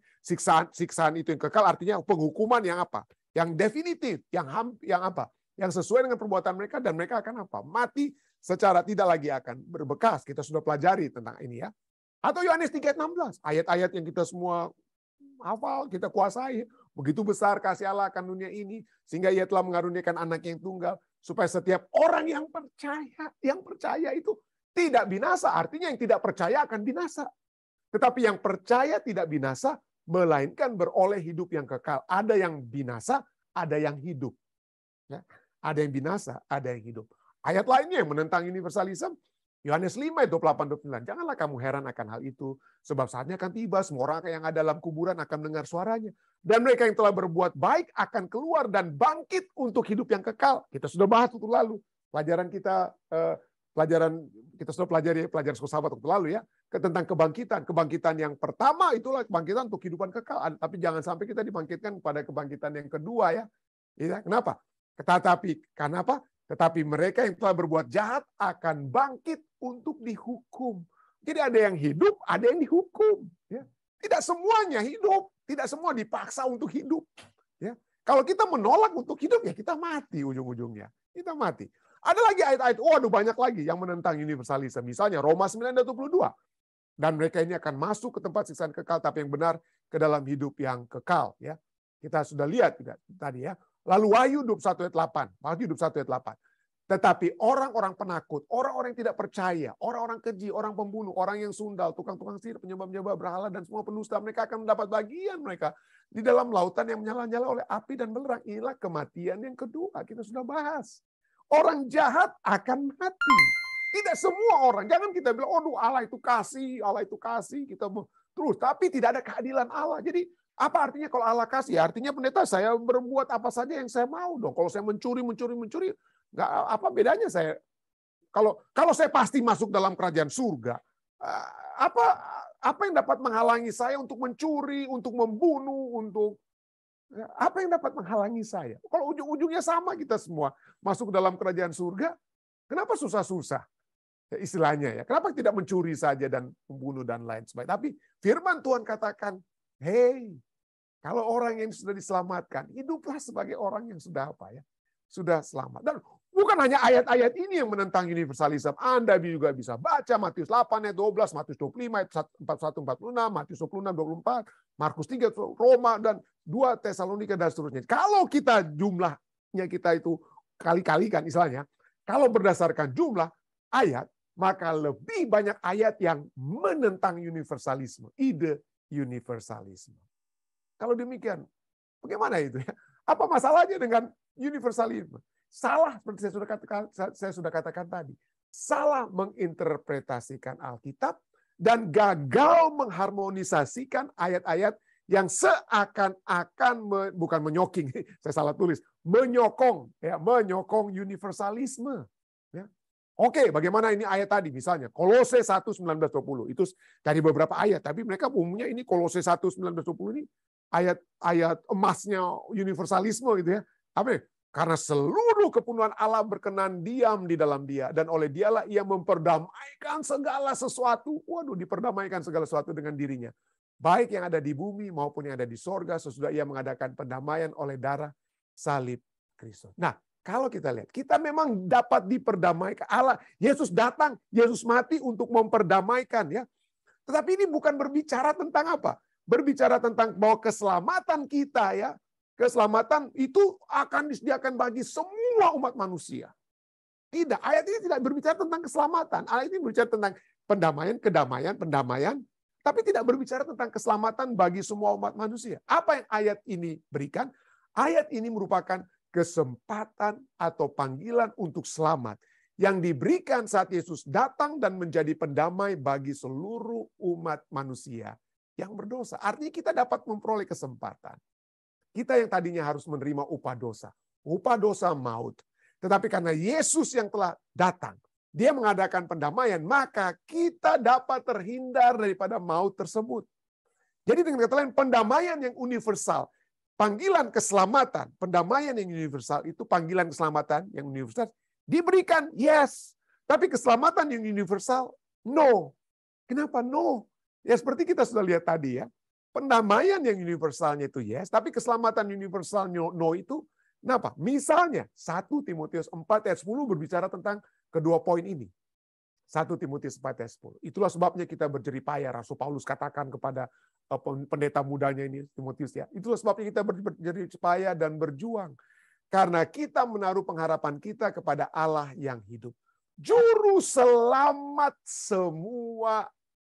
siksaan itu yang kekal artinya penghukuman yang apa? Yang definitif, yang apa? Yang sesuai dengan perbuatan mereka, dan mereka akan apa? Mati secara tidak lagi akan berbekas. Kita sudah pelajari tentang ini ya. Atau Yohanes 3:16, ayat-ayat yang kita semua hafal, kita kuasai. Begitu besar kasih Allah akan dunia ini, sehingga Ia telah mengaruniakan anak yang tunggal, supaya setiap orang yang percaya itu tidak binasa. Artinya yang tidak percaya akan binasa. Tetapi yang percaya tidak binasa, melainkan beroleh hidup yang kekal. Ada yang binasa, ada yang hidup. Ya, ada yang binasa, ada yang hidup. Ayat lainnya yang menentang universalism, Yohanes 5 ayat 28-29. Janganlah kamu heran akan hal itu, sebab saatnya akan tiba, semua orang yang ada dalam kuburan akan mendengar suaranya. Dan mereka yang telah berbuat baik akan keluar dan bangkit untuk hidup yang kekal. Kita sudah bahas waktu lalu. Pelajaran kita sudah pelajari pelajaran sekolah sahabat waktu lalu ya, tentang kebangkitan. Kebangkitan yang pertama itulah kebangkitan untuk kehidupan kekal. Tapi jangan sampai kita dibangkitkan pada kebangkitan yang kedua ya. Kenapa? Kenapa? Tetapi mereka yang telah berbuat jahat akan bangkit untuk dihukum. Jadi ada yang hidup, ada yang dihukum. Ya. Tidak semuanya hidup, tidak semua dipaksa untuk hidup. Ya. Kalau kita menolak untuk hidup, ya kita mati ujung-ujungnya. Kita mati. Ada lagi ayat-ayat, waduh banyak lagi yang menentang universalisme. Misalnya Roma 9:22. Dan mereka ini akan masuk ke tempat siksaan kekal, tapi yang benar ke dalam hidup yang kekal. Ya. Kita sudah lihat tadi ya. Lalu Wahyu 21 ayat 8. Wahyu 21 ayat 8. Tetapi orang-orang penakut, orang-orang yang tidak percaya, orang-orang keji, orang pembunuh, orang yang sundal, tukang-tukang sihir, penyembah-penyembah berhala, dan semua pendusta, mereka akan mendapat bagian mereka di dalam lautan yang menyala-nyala oleh api dan belerang. Inilah kematian yang kedua. Kita sudah bahas. Orang jahat akan mati. Tidak semua orang. Jangan kita bilang, oh Allah itu kasih, kita terus. Tapi tidak ada keadilan Allah. Jadi apa artinya kalau Allah kasih? Artinya pendeta saya berbuat apa saja yang saya mau dong. Kalau saya mencuri, nggak apa bedanya saya? Kalau saya pasti masuk dalam kerajaan surga, apa yang dapat menghalangi saya untuk mencuri, untuk membunuh, apa yang dapat menghalangi saya? Kalau ujung-ujungnya sama kita semua masuk dalam kerajaan surga, kenapa susah-susah? Ya, istilahnya ya, kenapa tidak mencuri saja dan membunuh dan lain sebagainya? Tapi firman Tuhan katakan, hey, kalau orang yang sudah diselamatkan, hiduplah sebagai orang yang sudah sudah selamat. Dan bukan hanya ayat-ayat ini yang menentang universalisme. Anda juga bisa baca Matius 8 ayat 12, Matius 25 ayat 41 46, Matius 26 24, Markus 3 Roma dan 2 Tesalonika dan seterusnya. Kalau kita jumlahnya kita itu kali-kalikan istilahnya, kalau berdasarkan jumlah ayat, maka lebih banyak ayat yang menentang universalisme, ide universalisme. Kalau demikian, bagaimana itu ya? Apa masalahnya dengan universalisme? Salah seperti saya sudah katakan tadi. Salah menginterpretasikan Alkitab dan gagal mengharmonisasikan ayat-ayat yang seakan-akan bukan menyoking, saya salah tulis, menyokong universalisme. Ya. Oke, bagaimana ini ayat tadi misalnya Kolose 1:19-20 itu dari beberapa ayat, tapi mereka umumnya ini Kolose 1:19-20 ini ayat emasnya universalisme gitu ya. Apa? Karena seluruh kepenuhan Allah berkenan diam di dalam Dia dan oleh Dialah Ia memperdamaikan segala sesuatu. Waduh, diperdamaikan segala sesuatu dengan dirinya. Baik yang ada di bumi maupun yang ada di sorga sesudah Ia mengadakan pendamaian oleh darah salib Kristus. Nah, kalau kita lihat, kita memang dapat diperdamaikan. Allah, Yesus datang, Yesus mati untuk memperdamaikan ya. Tetapi ini bukan berbicara tentang apa? Berbicara tentang bahwa keselamatan kita ya, keselamatan itu akan disediakan bagi semua umat manusia. Tidak, ayat ini tidak berbicara tentang keselamatan. Ayat ini berbicara tentang pendamaian, tapi tidak berbicara tentang keselamatan bagi semua umat manusia. Apa yang ayat ini berikan? Ayat ini merupakan kesempatan atau panggilan untuk selamat yang diberikan saat Yesus datang dan menjadi pendamai bagi seluruh umat manusia yang berdosa. Artinya kita dapat memperoleh kesempatan. Kita yang tadinya harus menerima upah dosa maut. Tetapi karena Yesus yang telah datang, Dia mengadakan pendamaian, maka kita dapat terhindar daripada maut tersebut. Jadi dengan kata lain, pendamaian yang universal, panggilan keselamatan, pendamaian yang universal itu panggilan keselamatan yang universal diberikan, yes. Tapi keselamatan yang universal, no. Kenapa no? Ya seperti kita sudah lihat tadi ya, pendamaian yang universalnya itu yes, tapi keselamatan universal no itu kenapa? Misalnya 1 Timotius 4 ayat 10 berbicara tentang kedua poin ini. 1 Timotius 4 ayat 10. Itulah sebabnya kita berjerih payah. Rasul Paulus katakan kepada pendeta mudanya ini, Timotius ya. Itulah sebabnya kita berjerih payah dan berjuang. Karena kita menaruh pengharapan kita kepada Allah yang hidup. Juru selamat semua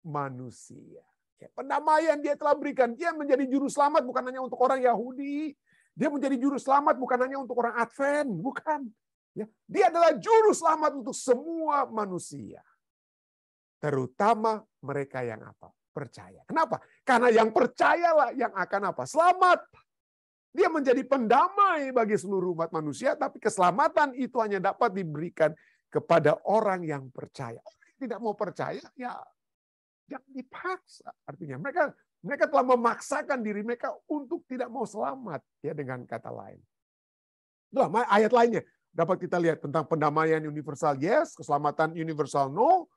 manusia. Ya, pendamaian dia telah berikan. Dia menjadi juru selamat bukan hanya untuk orang Yahudi. Dia menjadi juru selamat bukan hanya untuk orang Advent. Bukan. Ya, dia adalah juru selamat untuk semua manusia. Terutama mereka yang apa? Percaya. Kenapa? Karena yang percayalah yang akan apa? Selamat. Dia menjadi pendamai bagi seluruh umat manusia, tapi keselamatan itu hanya dapat diberikan kepada orang yang percaya. Orang yang tidak mau percaya, ya jangan dipaksa. Artinya mereka telah memaksakan diri mereka untuk tidak mau selamat, ya, dengan kata lain. Itulah ayat lainnya dapat kita lihat tentang pendamaian universal yes, keselamatan universal no.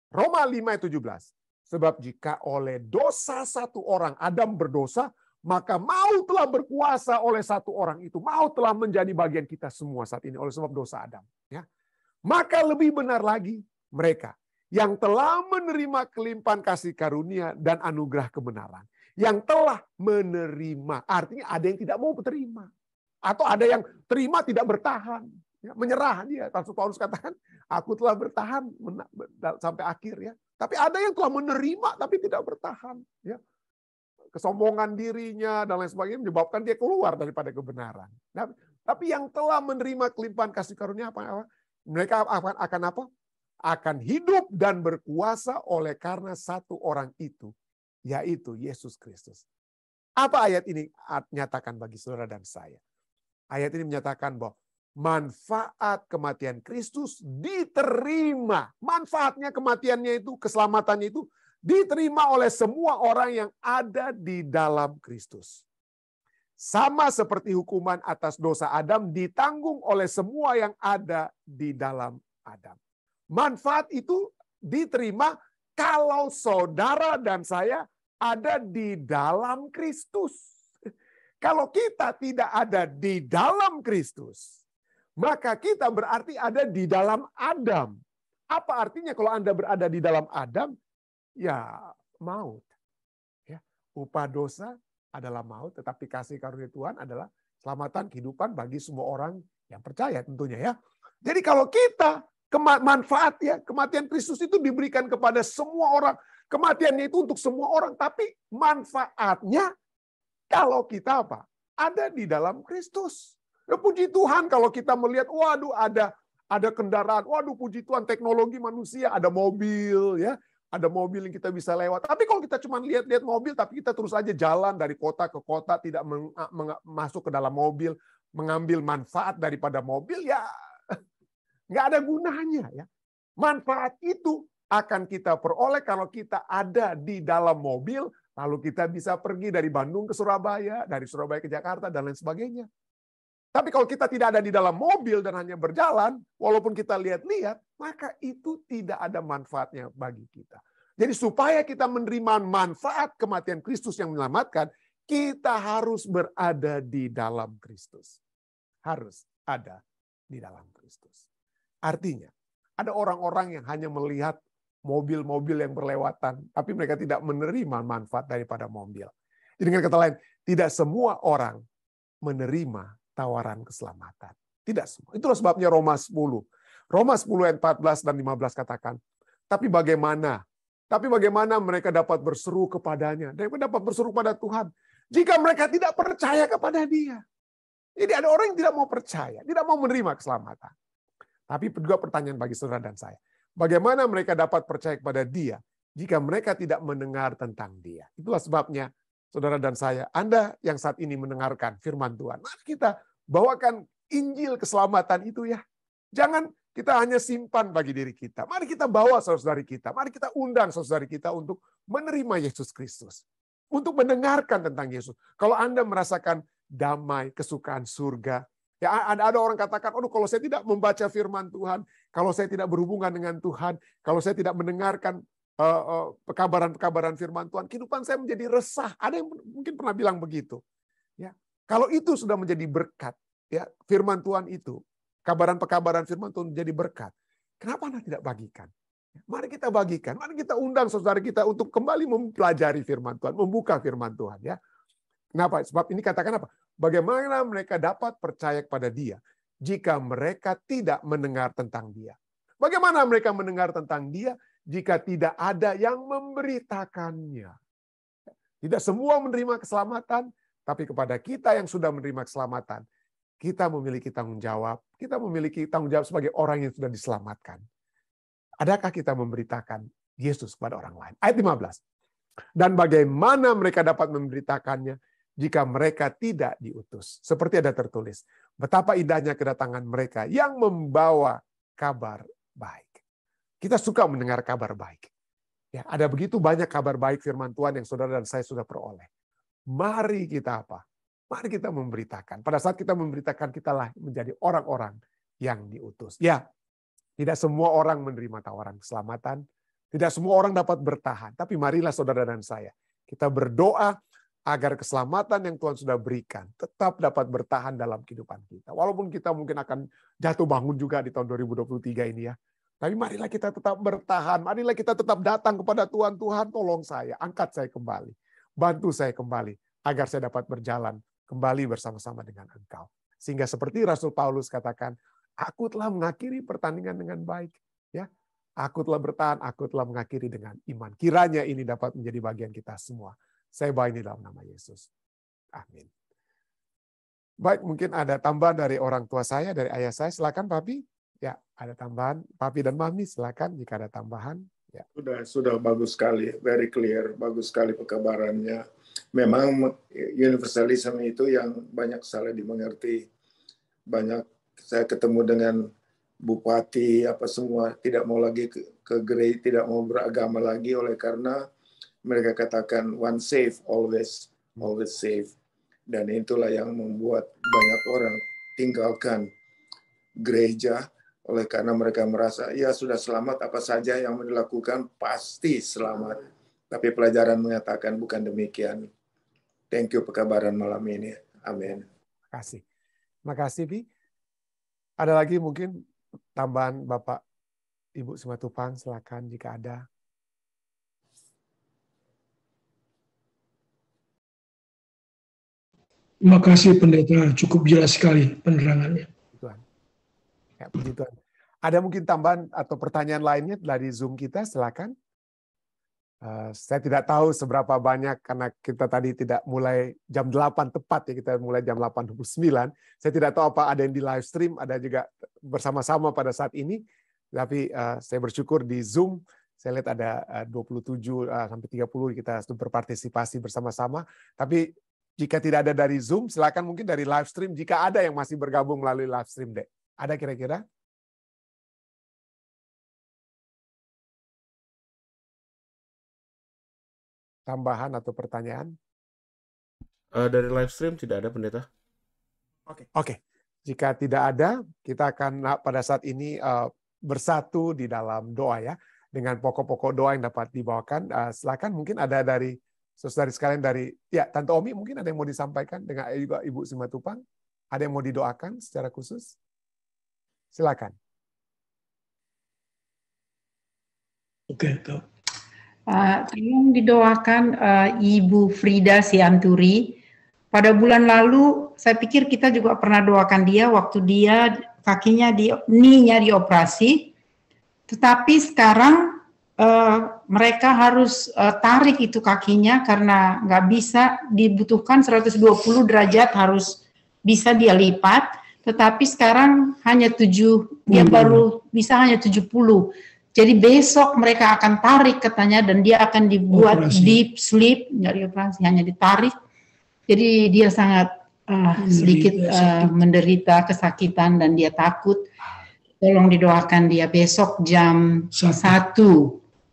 Roma 5 ayat 17. Sebab jika oleh dosa satu orang Adam berdosa, maka maut telah berkuasa oleh satu orang itu. Maut telah menjadi bagian kita semua saat ini oleh sebab dosa Adam. Ya. Maka lebih benar lagi mereka yang telah menerima kelimpahan kasih karunia dan anugerah kebenaran. Yang telah menerima. Artinya ada yang tidak mau terima. Atau ada yang terima tidak bertahan. Ya, menyerah dia. Rasul Paulus katakan, aku telah bertahan sampai akhir. Ya. Tapi ada yang telah menerima tapi tidak bertahan. Ya. Kesombongan dirinya dan lain sebagainya menyebabkan dia keluar daripada kebenaran. Nah, tapi yang telah menerima kelimpahan kasih karunia apa? Mereka akan apa? Akan hidup dan berkuasa oleh karena satu orang itu, yaitu Yesus Kristus. Apa ayat ini nyatakan bagi saudara dan saya? Ayat ini menyatakan bahwa manfaat kematian Kristus diterima. Manfaatnya kematiannya itu, keselamatannya itu diterima oleh semua orang yang ada di dalam Kristus. Sama seperti hukuman atas dosa Adam ditanggung oleh semua yang ada di dalam Adam. Manfaat itu diterima kalau saudara dan saya ada di dalam Kristus. Kalau kita tidak ada di dalam Kristus, maka kita berarti ada di dalam Adam. Apa artinya kalau Anda berada di dalam Adam? Ya, maut. Ya, upah dosa adalah maut, tetapi kasih karunia Tuhan adalah keselamatan, kehidupan bagi semua orang yang percaya tentunya ya. Jadi kalau kita manfaat ya, kematian Kristus itu diberikan kepada semua orang. Kematiannya itu untuk semua orang, tapi manfaatnya kalau kita apa? Ada di dalam Kristus. Ya, puji Tuhan kalau kita melihat, waduh ada kendaraan, waduh puji Tuhan teknologi manusia, ada mobil ya. Ada mobil yang kita bisa lewat. Tapi kalau kita cuma lihat-lihat mobil, tapi kita terus aja jalan dari kota ke kota, tidak masuk ke dalam mobil, mengambil manfaat daripada mobil, ya nggak ada gunanya. Ya. Manfaat itu akan kita peroleh kalau kita ada di dalam mobil, lalu kita bisa pergi dari Bandung ke Surabaya, dari Surabaya ke Jakarta, dan lain sebagainya. Tapi kalau kita tidak ada di dalam mobil dan hanya berjalan, walaupun kita lihat-lihat, maka itu tidak ada manfaatnya bagi kita. Jadi supaya kita menerima manfaat kematian Kristus yang menyelamatkan, kita harus berada di dalam Kristus. Harus ada di dalam Kristus. Artinya, ada orang-orang yang hanya melihat mobil-mobil yang berlewatan, tapi mereka tidak menerima manfaat daripada mobil. Jadi dengan kata lain, tidak semua orang menerima tawaran keselamatan. Tidak semua. Itulah sebabnya Roma 10. Roma 10 ayat 14 dan 15 katakan, tapi bagaimana mereka dapat berseru kepadanya, dan dapat berseru kepada Tuhan, jika mereka tidak percaya kepada Dia. Jadi ada orang yang tidak mau percaya, tidak mau menerima keselamatan. Tapi juga pertanyaan bagi saudara dan saya, bagaimana mereka dapat percaya kepada Dia, jika mereka tidak mendengar tentang Dia. Itulah sebabnya, saudara dan saya, Anda yang saat ini mendengarkan firman Tuhan, mari kita bawakan Injil keselamatan itu ya. Jangan kita hanya simpan bagi diri kita. Mari kita bawa saudara-saudari kita. Mari kita undang saudara kita untuk menerima Yesus Kristus. Untuk mendengarkan tentang Yesus. Kalau Anda merasakan damai, kesukaan surga. Ya, ada orang katakan, aduh kalau saya tidak membaca firman Tuhan, kalau saya tidak berhubungan dengan Tuhan, kalau saya tidak mendengarkan pekabaran-pekabaran firman Tuhan, kehidupan saya menjadi resah. Ada yang mungkin pernah bilang begitu. Ya, kalau itu sudah menjadi berkat, ya firman Tuhan itu, kabaran-pekabaran firman Tuhan menjadi berkat. Kenapa Anda tidak bagikan? Mari kita bagikan, mari kita undang saudara kita untuk kembali mempelajari firman Tuhan, membuka firman Tuhan ya. Kenapa? Sebab ini katakan apa? Bagaimana mereka dapat percaya kepada Dia jika mereka tidak mendengar tentang Dia? Bagaimana mereka mendengar tentang Dia jika tidak ada yang memberitakannya? Tidak semua menerima keselamatan, tapi kepada kita yang sudah menerima keselamatan, kita memiliki tanggung jawab. Kita memiliki tanggung jawab sebagai orang yang sudah diselamatkan. Adakah kita memberitakan Yesus kepada orang lain? Ayat 15. Dan bagaimana mereka dapat memberitakannya jika mereka tidak diutus? Seperti ada tertulis, betapa indahnya kedatangan mereka yang membawa kabar baik. Kita suka mendengar kabar baik. Ya, ada begitu banyak kabar baik firman Tuhan yang saudara dan saya sudah peroleh. Mari kita apa? Mari kita memberitakan. Pada saat kita memberitakan, kitalah menjadi orang-orang yang diutus. Ya, tidak semua orang menerima tawaran keselamatan. Tidak semua orang dapat bertahan. Tapi marilah saudara dan saya, kita berdoa agar keselamatan yang Tuhan sudah berikan tetap dapat bertahan dalam kehidupan kita. Walaupun kita mungkin akan jatuh bangun juga di tahun 2023 ini ya. Tapi marilah kita tetap bertahan. Marilah kita tetap datang kepada Tuhan. Tuhan, tolong saya, angkat saya kembali. Bantu saya kembali agar saya dapat berjalan kembali bersama-sama dengan Engkau. Sehingga seperti Rasul Paulus katakan, aku telah mengakhiri pertandingan dengan baik. Ya, aku telah bertahan, aku telah mengakhiri dengan iman. Kiranya ini dapat menjadi bagian kita semua. Saya bawa ini dalam nama Yesus. Amin. Baik, mungkin ada tambahan dari orang tua saya, dari ayah saya. Silakan, Papi. Ya, ada tambahan. Papi dan Mami, silakan jika ada tambahan. Ya. Sudah bagus sekali, very clear, bagus sekali pekabarannya. Memang universalism itu yang banyak salah dimengerti. Banyak saya ketemu dengan bupati apa semua tidak mau lagi ke gereja, tidak mau beragama lagi oleh karena mereka katakan one safe always safe. Dan itulah yang membuat banyak orang tinggalkan gereja oleh karena mereka merasa ya sudah selamat, apa saja yang dilakukan pasti selamat. Tapi pelajaran mengatakan bukan demikian. Thank you pekabaran malam ini. Amin. Terima kasih. Terima kasih, Bi. Ada lagi mungkin tambahan Bapak Ibu Simatupang, silakan jika ada. Terima kasih pendeta, cukup jelas sekali penerangannya. Tuhan. Ya, puji Tuhan. Ada mungkin tambahan atau pertanyaan lainnya dari Zoom kita, silakan. Saya tidak tahu seberapa banyak karena kita tadi tidak mulai jam 8 tepat ya, kita mulai jam 8.29. Saya tidak tahu apa ada yang di live stream, ada juga bersama-sama pada saat ini. Tapi saya bersyukur di Zoom, saya lihat ada 27 sampai 30 kita berpartisipasi bersama-sama. Tapi jika tidak ada dari Zoom, silakan mungkin dari live stream jika ada yang masih bergabung melalui live stream, Dek. Ada kira-kira? Tambahan atau pertanyaan? Dari live stream tidak ada, pendeta. Oke. Jika tidak ada, kita akan pada saat ini bersatu di dalam doa ya, dengan pokok-pokok doa yang dapat dibawakan. Silakan mungkin ada dari saudari sekalian dari ya Tante Omi, mungkin ada yang mau disampaikan dengan juga Ibu Simatupang. Ada yang mau didoakan secara khusus? Silakan. Oke, tolong didoakan Ibu Frida Sianturi. Pada bulan lalu, saya pikir kita juga pernah doakan dia waktu dia kakinya kneenya dioperasi. Tetapi sekarang mereka harus tarik itu kakinya karena nggak bisa, dibutuhkan 120 derajat harus bisa dia lipat. Tetapi sekarang hanya 7, dia baru bisa hanya 70. Jadi besok mereka akan tarik katanya dan dia akan dibuat deep sleep, nggak dioperasi, hanya ditarik. Jadi dia sangat sedikit menderita kesakitan dan dia takut. Tolong didoakan dia besok jam 1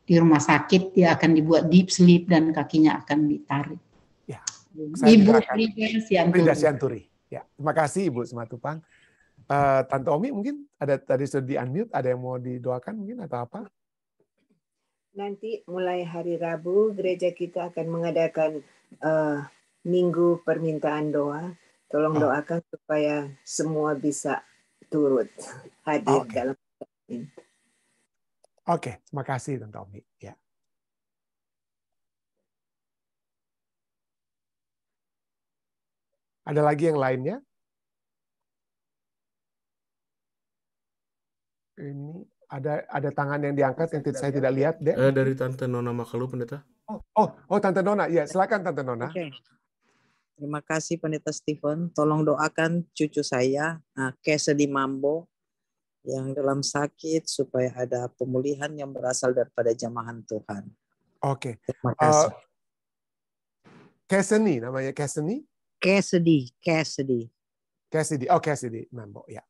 di rumah sakit, dia akan dibuat deep sleep dan kakinya akan ditarik. Ya, Ibu Frida Sianturi. Ya, terima kasih Ibu Simatupang. Tante Omi mungkin ada tadi sudah di-unmute, ada yang mau didoakan mungkin atau apa? Nanti mulai hari Rabu gereja kita akan mengadakan minggu permintaan doa. Tolong doakan supaya semua bisa turut hadir dalam ini. Oke, terima kasih Tante Omi. Ya. Ada lagi yang lainnya? Ini ada tangan yang diangkat yang saya tidak lihat, Dek. Dari Tante Nona Makalu, Pendeta. Oh, Tante Nona. Ya, silakan Tante Nona. Oke. Terima kasih Pendeta Stephen. Tolong doakan cucu saya, Cassidy Mambo, yang dalam sakit supaya ada pemulihan yang berasal daripada jamahan Tuhan. Oke. Terima kasih. Cassidy namanya Cassidy? Cassidy. Oh, Cassidy Mambo, ya.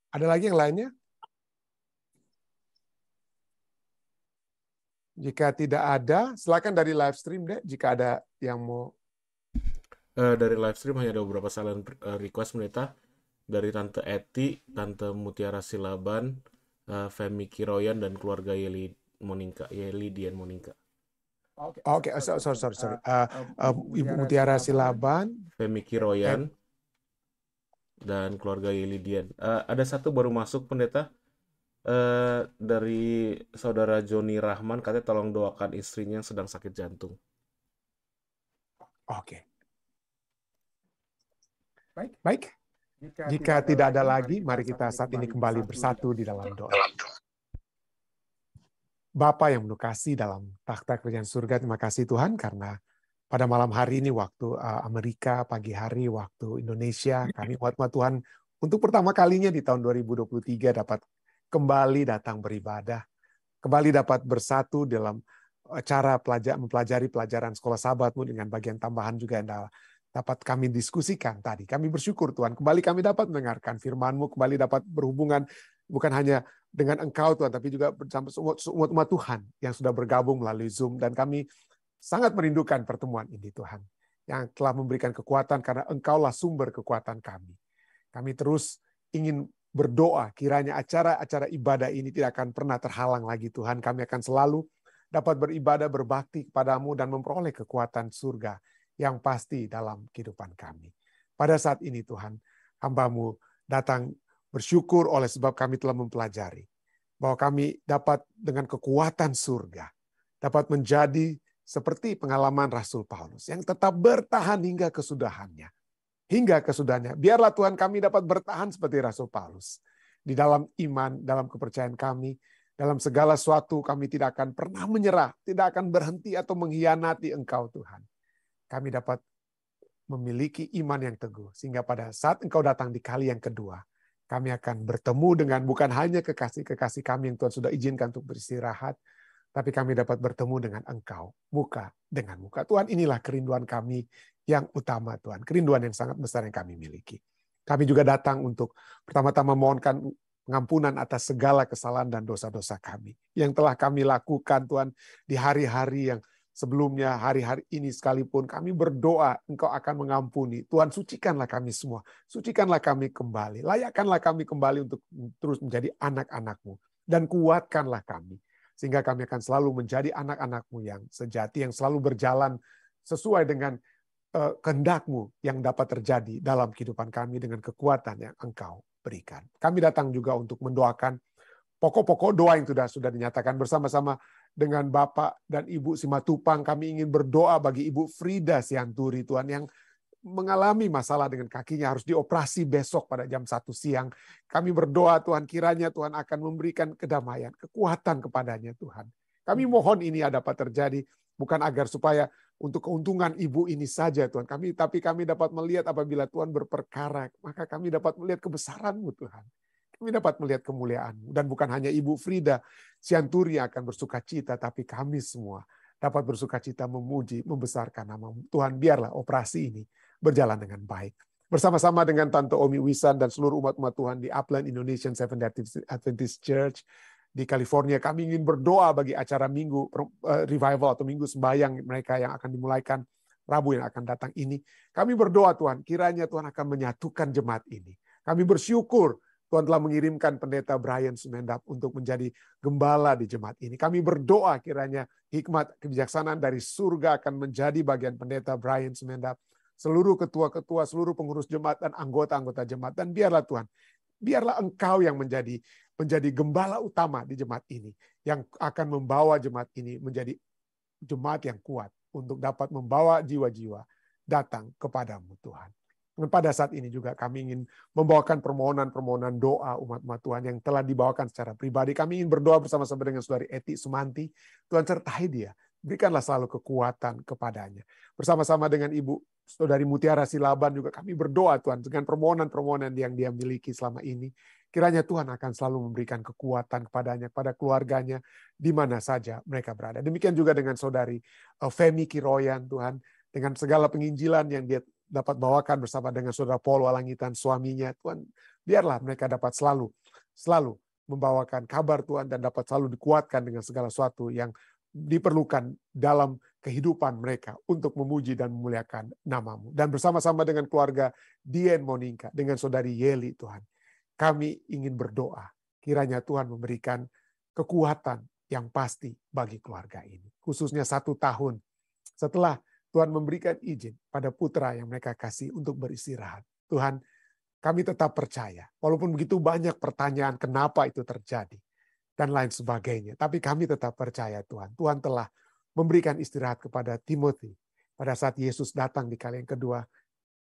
Ada lagi yang lainnya? Jika tidak ada, silakan dari live stream, Dek. Jika ada yang mau. Dari live stream hanya ada beberapa silent request, Pendeta. Dari Tante Eti, Tante Mutiara Silaban, Femi Kiroyan, dan keluarga Yeli Dian Monika. Oke, sorry. Ibu Mutiara Silaban, Femi Kiroyan, dan keluarga Yeli Dian. Ada satu baru masuk, Pendeta. Dari saudara Joni Rahman, katanya tolong doakan istrinya yang sedang sakit jantung. Oke. Baik. Jika tidak ada lagi, mari kita saat ini kembali bersatu di dalam doa. Bapa yang penuh kasih dalam takhta kerajaan surga, terima kasih Tuhan karena pada malam hari ini waktu Amerika, pagi hari waktu Indonesia, kami umat Tuhan untuk pertama kalinya di tahun 2023 dapat kembali datang beribadah, kembali dapat bersatu dalam cara mempelajari pelajaran sekolah Sabat-Mu dengan bagian tambahan juga yang dapat kami diskusikan tadi. Kami bersyukur Tuhan, kembali kami dapat mendengarkan firman-Mu, kembali dapat berhubungan bukan hanya dengan Engkau Tuhan, tapi juga bersama umat Tuhan yang sudah bergabung melalui Zoom. Dan kami sangat merindukan pertemuan ini Tuhan, yang telah memberikan kekuatan karena Engkaulah sumber kekuatan kami. Kami terus ingin berdoa, kiranya acara-acara ibadah ini tidak akan pernah terhalang lagi Tuhan. Kami akan selalu dapat beribadah, berbakti kepadamu dan memperoleh kekuatan surga yang pasti dalam kehidupan kami. Pada saat ini Tuhan, hamba-Mu datang bersyukur oleh sebab kami telah mempelajari bahwa kami dapat dengan kekuatan surga, dapat menjadi seperti pengalaman Rasul Paulus yang tetap bertahan hingga kesudahannya. Hingga kesudahannya. Biarlah Tuhan kami dapat bertahan seperti Rasul Paulus. Di dalam iman, dalam kepercayaan kami, dalam segala sesuatu kami tidak akan pernah menyerah, tidak akan berhenti atau mengkhianati Engkau Tuhan. Kami dapat memiliki iman yang teguh, sehingga pada saat Engkau datang di kali yang kedua, kami akan bertemu dengan bukan hanya kekasih-kekasih kami yang Tuhan sudah izinkan untuk beristirahat, tapi kami dapat bertemu dengan Engkau, muka dengan muka. Tuhan, inilah kerinduan kami yang utama Tuhan, kerinduan yang sangat besar yang kami miliki. Kami juga datang untuk pertama-tama mohonkan pengampunan atas segala kesalahan dan dosa-dosa kami yang telah kami lakukan Tuhan di hari-hari yang sebelumnya, hari-hari ini sekalipun kami berdoa Engkau akan mengampuni. Tuhan, sucikanlah kami semua, sucikanlah kami kembali, layakkanlah kami kembali untuk terus menjadi anak-anak-Mu, dan kuatkanlah kami, sehingga kami akan selalu menjadi anak-anak-Mu yang sejati, yang selalu berjalan sesuai dengan kehendak-Mu yang dapat terjadi dalam kehidupan kami dengan kekuatan yang Engkau berikan. Kami datang juga untuk mendoakan pokok-pokok doa yang sudah dinyatakan bersama-sama dengan Bapak dan Ibu Simatupang. Kami ingin berdoa bagi Ibu Frida Sianturi Tuhan yang mengalami masalah dengan kakinya, harus dioperasi besok pada jam 1 siang. Kami berdoa Tuhan, kiranya Tuhan akan memberikan kedamaian, kekuatan kepadanya Tuhan. Kami mohon ini dapat terjadi bukan agar supaya untuk keuntungan ibu ini saja Tuhan. Tapi kami dapat melihat apabila Tuhan berperkara, maka kami dapat melihat kebesaran-Mu Tuhan. Kami dapat melihat kemuliaan-Mu. Dan bukan hanya Ibu Frida Sianturi yang akan bersuka cita, tapi kami semua dapat bersuka cita memuji, membesarkan nama-Mu. Tuhan, biarlah operasi ini berjalan dengan baik. Bersama-sama dengan Tante Omi Wisan dan seluruh umat-umat Tuhan di Upland Indonesian Seventh-day Adventist Church di California, kami ingin berdoa bagi acara Minggu Revival atau Minggu Sembahyang mereka yang akan dimulaikan Rabu yang akan datang ini. Kami berdoa Tuhan, kiranya Tuhan akan menyatukan jemaat ini. Kami bersyukur Tuhan telah mengirimkan Pendeta Brian Sumendap untuk menjadi gembala di jemaat ini. Kami berdoa kiranya hikmat kebijaksanaan dari surga akan menjadi bagian Pendeta Brian Sumendap, seluruh ketua-ketua, seluruh pengurus jemaat dan anggota-anggota jemaat. Dan biarlah Tuhan, biarlah Engkau yang menjadi gembala utama di jemaat ini, yang akan membawa jemaat ini menjadi jemaat yang kuat untuk dapat membawa jiwa-jiwa datang kepadamu Tuhan. Dan pada saat ini juga kami ingin membawakan permohonan-permohonan doa umat-umat Tuhan yang telah dibawakan secara pribadi. Kami ingin berdoa bersama-sama dengan Saudari Eti Sumanti. Tuhan sertai dia. Berikanlah selalu kekuatan kepadanya. Bersama-sama dengan Ibu Saudari Mutiara Silaban juga kami berdoa Tuhan dengan permohonan-permohonan yang dia miliki selama ini. Kiranya Tuhan akan selalu memberikan kekuatan kepadanya, kepada keluarganya, di mana saja mereka berada. Demikian juga dengan Saudari Femi Kiroyan Tuhan, dengan segala penginjilan yang dia dapat bawakan bersama dengan Saudara Paul Walangitan, suaminya. Tuhan, biarlah mereka dapat selalu membawakan kabar Tuhan dan dapat selalu dikuatkan dengan segala sesuatu yang diperlukan dalam kehidupan mereka untuk memuji dan memuliakan nama-Mu. Dan bersama-sama dengan keluarga Dien Monika, dengan Saudari Yeli Tuhan, kami ingin berdoa kiranya Tuhan memberikan kekuatan yang pasti bagi keluarga ini. Khususnya 1 tahun setelah Tuhan memberikan izin pada putra yang mereka kasih untuk beristirahat. Tuhan, kami tetap percaya, walaupun begitu banyak pertanyaan kenapa itu terjadi, dan lain sebagainya. Tapi kami tetap percaya Tuhan. Tuhan telah memberikan istirahat kepada Timothy. Pada saat Yesus datang di kali yang kedua,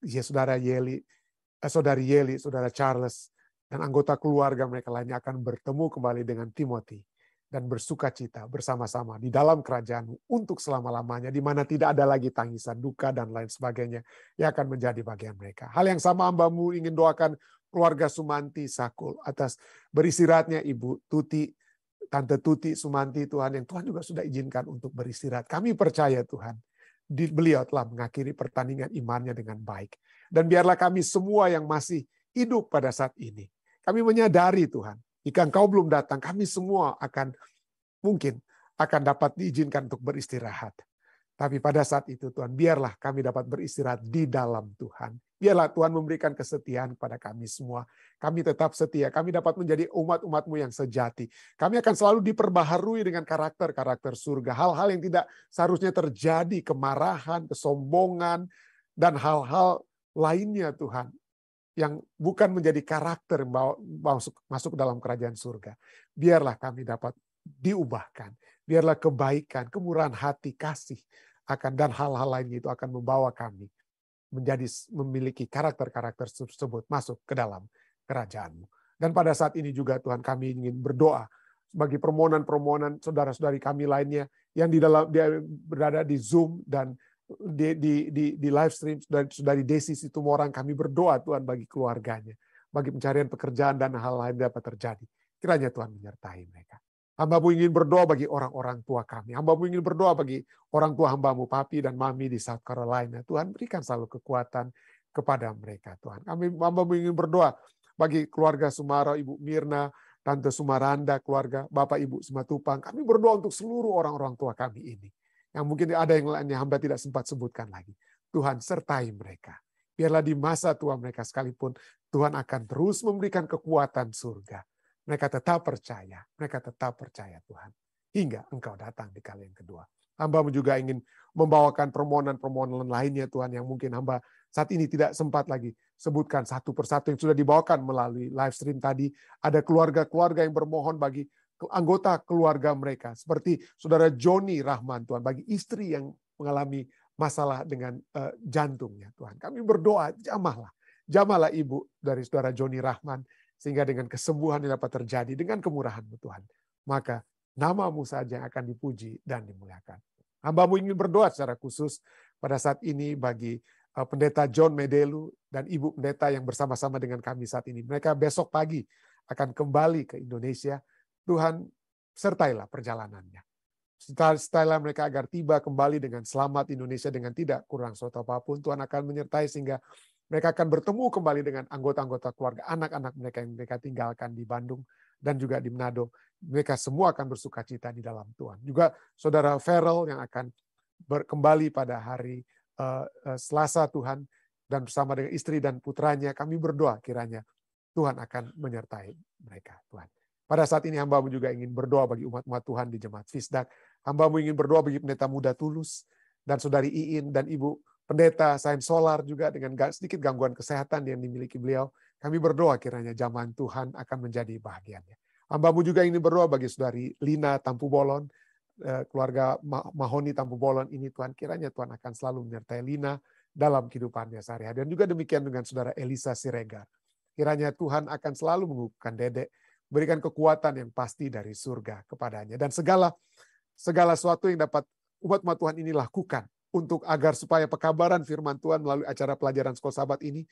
Saudari Yeli, Saudara Charles, dan anggota keluarga mereka lainnya akan bertemu kembali dengan Timothy. Dan bersuka cita bersama-sama di dalam kerajaan-Mu untuk selama-lamanya, di mana tidak ada lagi tangisan, duka, dan lain sebagainya yang akan menjadi bagian mereka. Hal yang sama hamba-Mu ingin doakan keluarga Sumanti Sakul atas beristirahatnya Ibu Tuti, Tante Tuti Sumanti Tuhan, yang Tuhan juga sudah izinkan untuk beristirahat. Kami percaya Tuhan, beliau telah mengakhiri pertandingan imannya dengan baik. Dan biarlah kami semua yang masih hidup pada saat ini, kami menyadari Tuhan, jika Engkau belum datang, kami semua mungkin akan dapat diizinkan untuk beristirahat. Tapi pada saat itu Tuhan, biarlah kami dapat beristirahat di dalam Tuhan. Biarlah Tuhan memberikan kesetiaan kepada kami semua. Kami tetap setia, kami dapat menjadi umat-umat-Mu yang sejati. Kami akan selalu diperbaharui dengan karakter-karakter surga. Hal-hal yang tidak seharusnya terjadi, kemarahan, kesombongan, dan hal-hal lainnya Tuhan, yang bukan menjadi karakter masuk ke dalam kerajaan surga. Biarlah kami dapat diubahkan. Biarlah kebaikan, kemurahan hati, kasih dan hal-hal lainnya itu akan membawa kami memiliki karakter-karakter tersebut masuk ke dalam kerajaan-Mu. Dan pada saat ini juga Tuhan, kami ingin berdoa bagi permohonan-permohonan saudara-saudari kami lainnya yang berada di Zoom dan di live stream. Saudari Desi Situmorang, kami berdoa Tuhan bagi keluarganya, bagi pencarian pekerjaan dan hal lain dapat terjadi. Kiranya Tuhan menyertai mereka. Hamba-Mu ingin berdoa bagi orang-orang tua kami. Hamba-Mu ingin berdoa bagi orang tua hamba-Mu, Papi dan Mami di South Carolina. Tuhan, berikan selalu kekuatan kepada mereka Tuhan. Hamba-Mu ingin berdoa bagi keluarga Sumaro, Ibu Mirna, Tante Sumaranda, keluarga Bapak Ibu Simatupang. Kami berdoa untuk seluruh orang-orang tua kami ini, yang mungkin ada yang lainnya hamba tidak sempat sebutkan lagi. Tuhan, sertai mereka. Biarlah di masa tua mereka sekalipun, Tuhan akan terus memberikan kekuatan surga. Mereka tetap percaya Tuhan. Hingga Engkau datang di kali yang kedua. Hamba-Mu juga ingin membawakan permohonan-permohonan lainnya Tuhan, yang mungkin hamba saat ini tidak sempat lagi sebutkan satu persatu yang sudah dibawakan melalui live stream tadi. Ada keluarga-keluarga yang bermohon bagi anggota keluarga mereka, seperti Saudara Joni Rahman Tuhan, bagi istri yang mengalami masalah dengan jantungnya Tuhan. Kami berdoa, jamahlah ibu dari Saudara Joni Rahman, sehingga dengan kesembuhan yang dapat terjadi dengan kemurahan-Mu Tuhan, maka nama-Mu saja yang akan dipuji dan dimuliakan. Hamba-Mu ingin berdoa secara khusus pada saat ini bagi Pendeta John Medelu dan Ibu Pendeta yang bersama-sama dengan kami saat ini. Mereka besok pagi akan kembali ke Indonesia. Tuhan, sertailah perjalanannya. Sertailah mereka agar tiba kembali dengan selamat di Indonesia dengan tidak kurang suatu apapun. Tuhan akan menyertai sehingga mereka akan bertemu kembali dengan anggota-anggota keluarga, anak-anak mereka yang mereka tinggalkan di Bandung dan juga di Manado. Mereka semua akan bersuka cita di dalam Tuhan. Juga Saudara Farrell yang akan kembali pada hari Selasa Tuhan, dan bersama dengan istri dan putranya, kami berdoa kiranya Tuhan akan menyertai mereka Tuhan. Pada saat ini hamba-Mu juga ingin berdoa bagi umat-umat Tuhan di Jemaat Fisdak. Hamba-Mu ingin berdoa bagi pendeta muda Tulus dan Saudari Iin dan Ibu Pendeta Sain Solar juga dengan sedikit gangguan kesehatan yang dimiliki beliau. Kami berdoa kiranya zaman Tuhan akan menjadi bahagiannya. Hamba-Mu juga ini berdoa bagi saudari Lina Tampu Bolon, keluarga Mahoni Tampu Bolon ini Tuhan, kiranya Tuhan akan selalu menyertai Lina dalam kehidupannya sehari-hari. Dan juga demikian dengan saudara Elisa Siregar. Kiranya Tuhan akan selalu mengukuhkan Dedek, berikan kekuatan yang pasti dari surga kepadanya. Dan segala sesuatu yang dapat umat Tuhan ini lakukan untuk agar supaya pekabaran firman Tuhan melalui acara pelajaran Sekolah Sahabat ini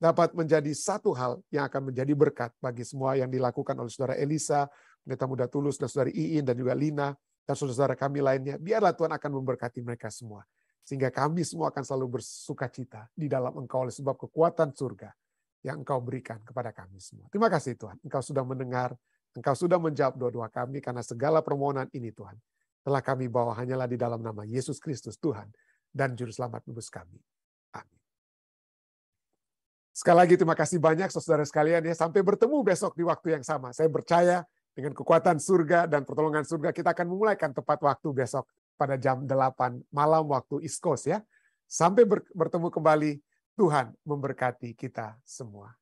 dapat menjadi satu hal yang akan menjadi berkat bagi semua yang dilakukan oleh saudara Elisa, Pendeta Muda Tulus, dan saudari Iin, dan juga Lina, dan saudara kami lainnya. Biarlah Tuhan akan memberkati mereka semua. Sehingga kami semua akan selalu bersuka cita di dalam Engkau oleh sebab kekuatan surga yang Engkau berikan kepada kami semua. Terima kasih Tuhan, Engkau sudah mendengar, Engkau sudah menjawab doa-doa kami, karena segala permohonan ini Tuhan telah kami bawa hanyalah di dalam nama Yesus Kristus Tuhan dan Juru Selamat nebus kami. Amin. Sekali lagi terima kasih banyak saudara sekalian ya. Sampai bertemu besok di waktu yang sama. Saya percaya dengan kekuatan surga dan pertolongan surga kita akan memulaikan tepat waktu besok pada jam 8 malam waktu East Coast ya. Sampai bertemu kembali. Tuhan memberkati kita semua.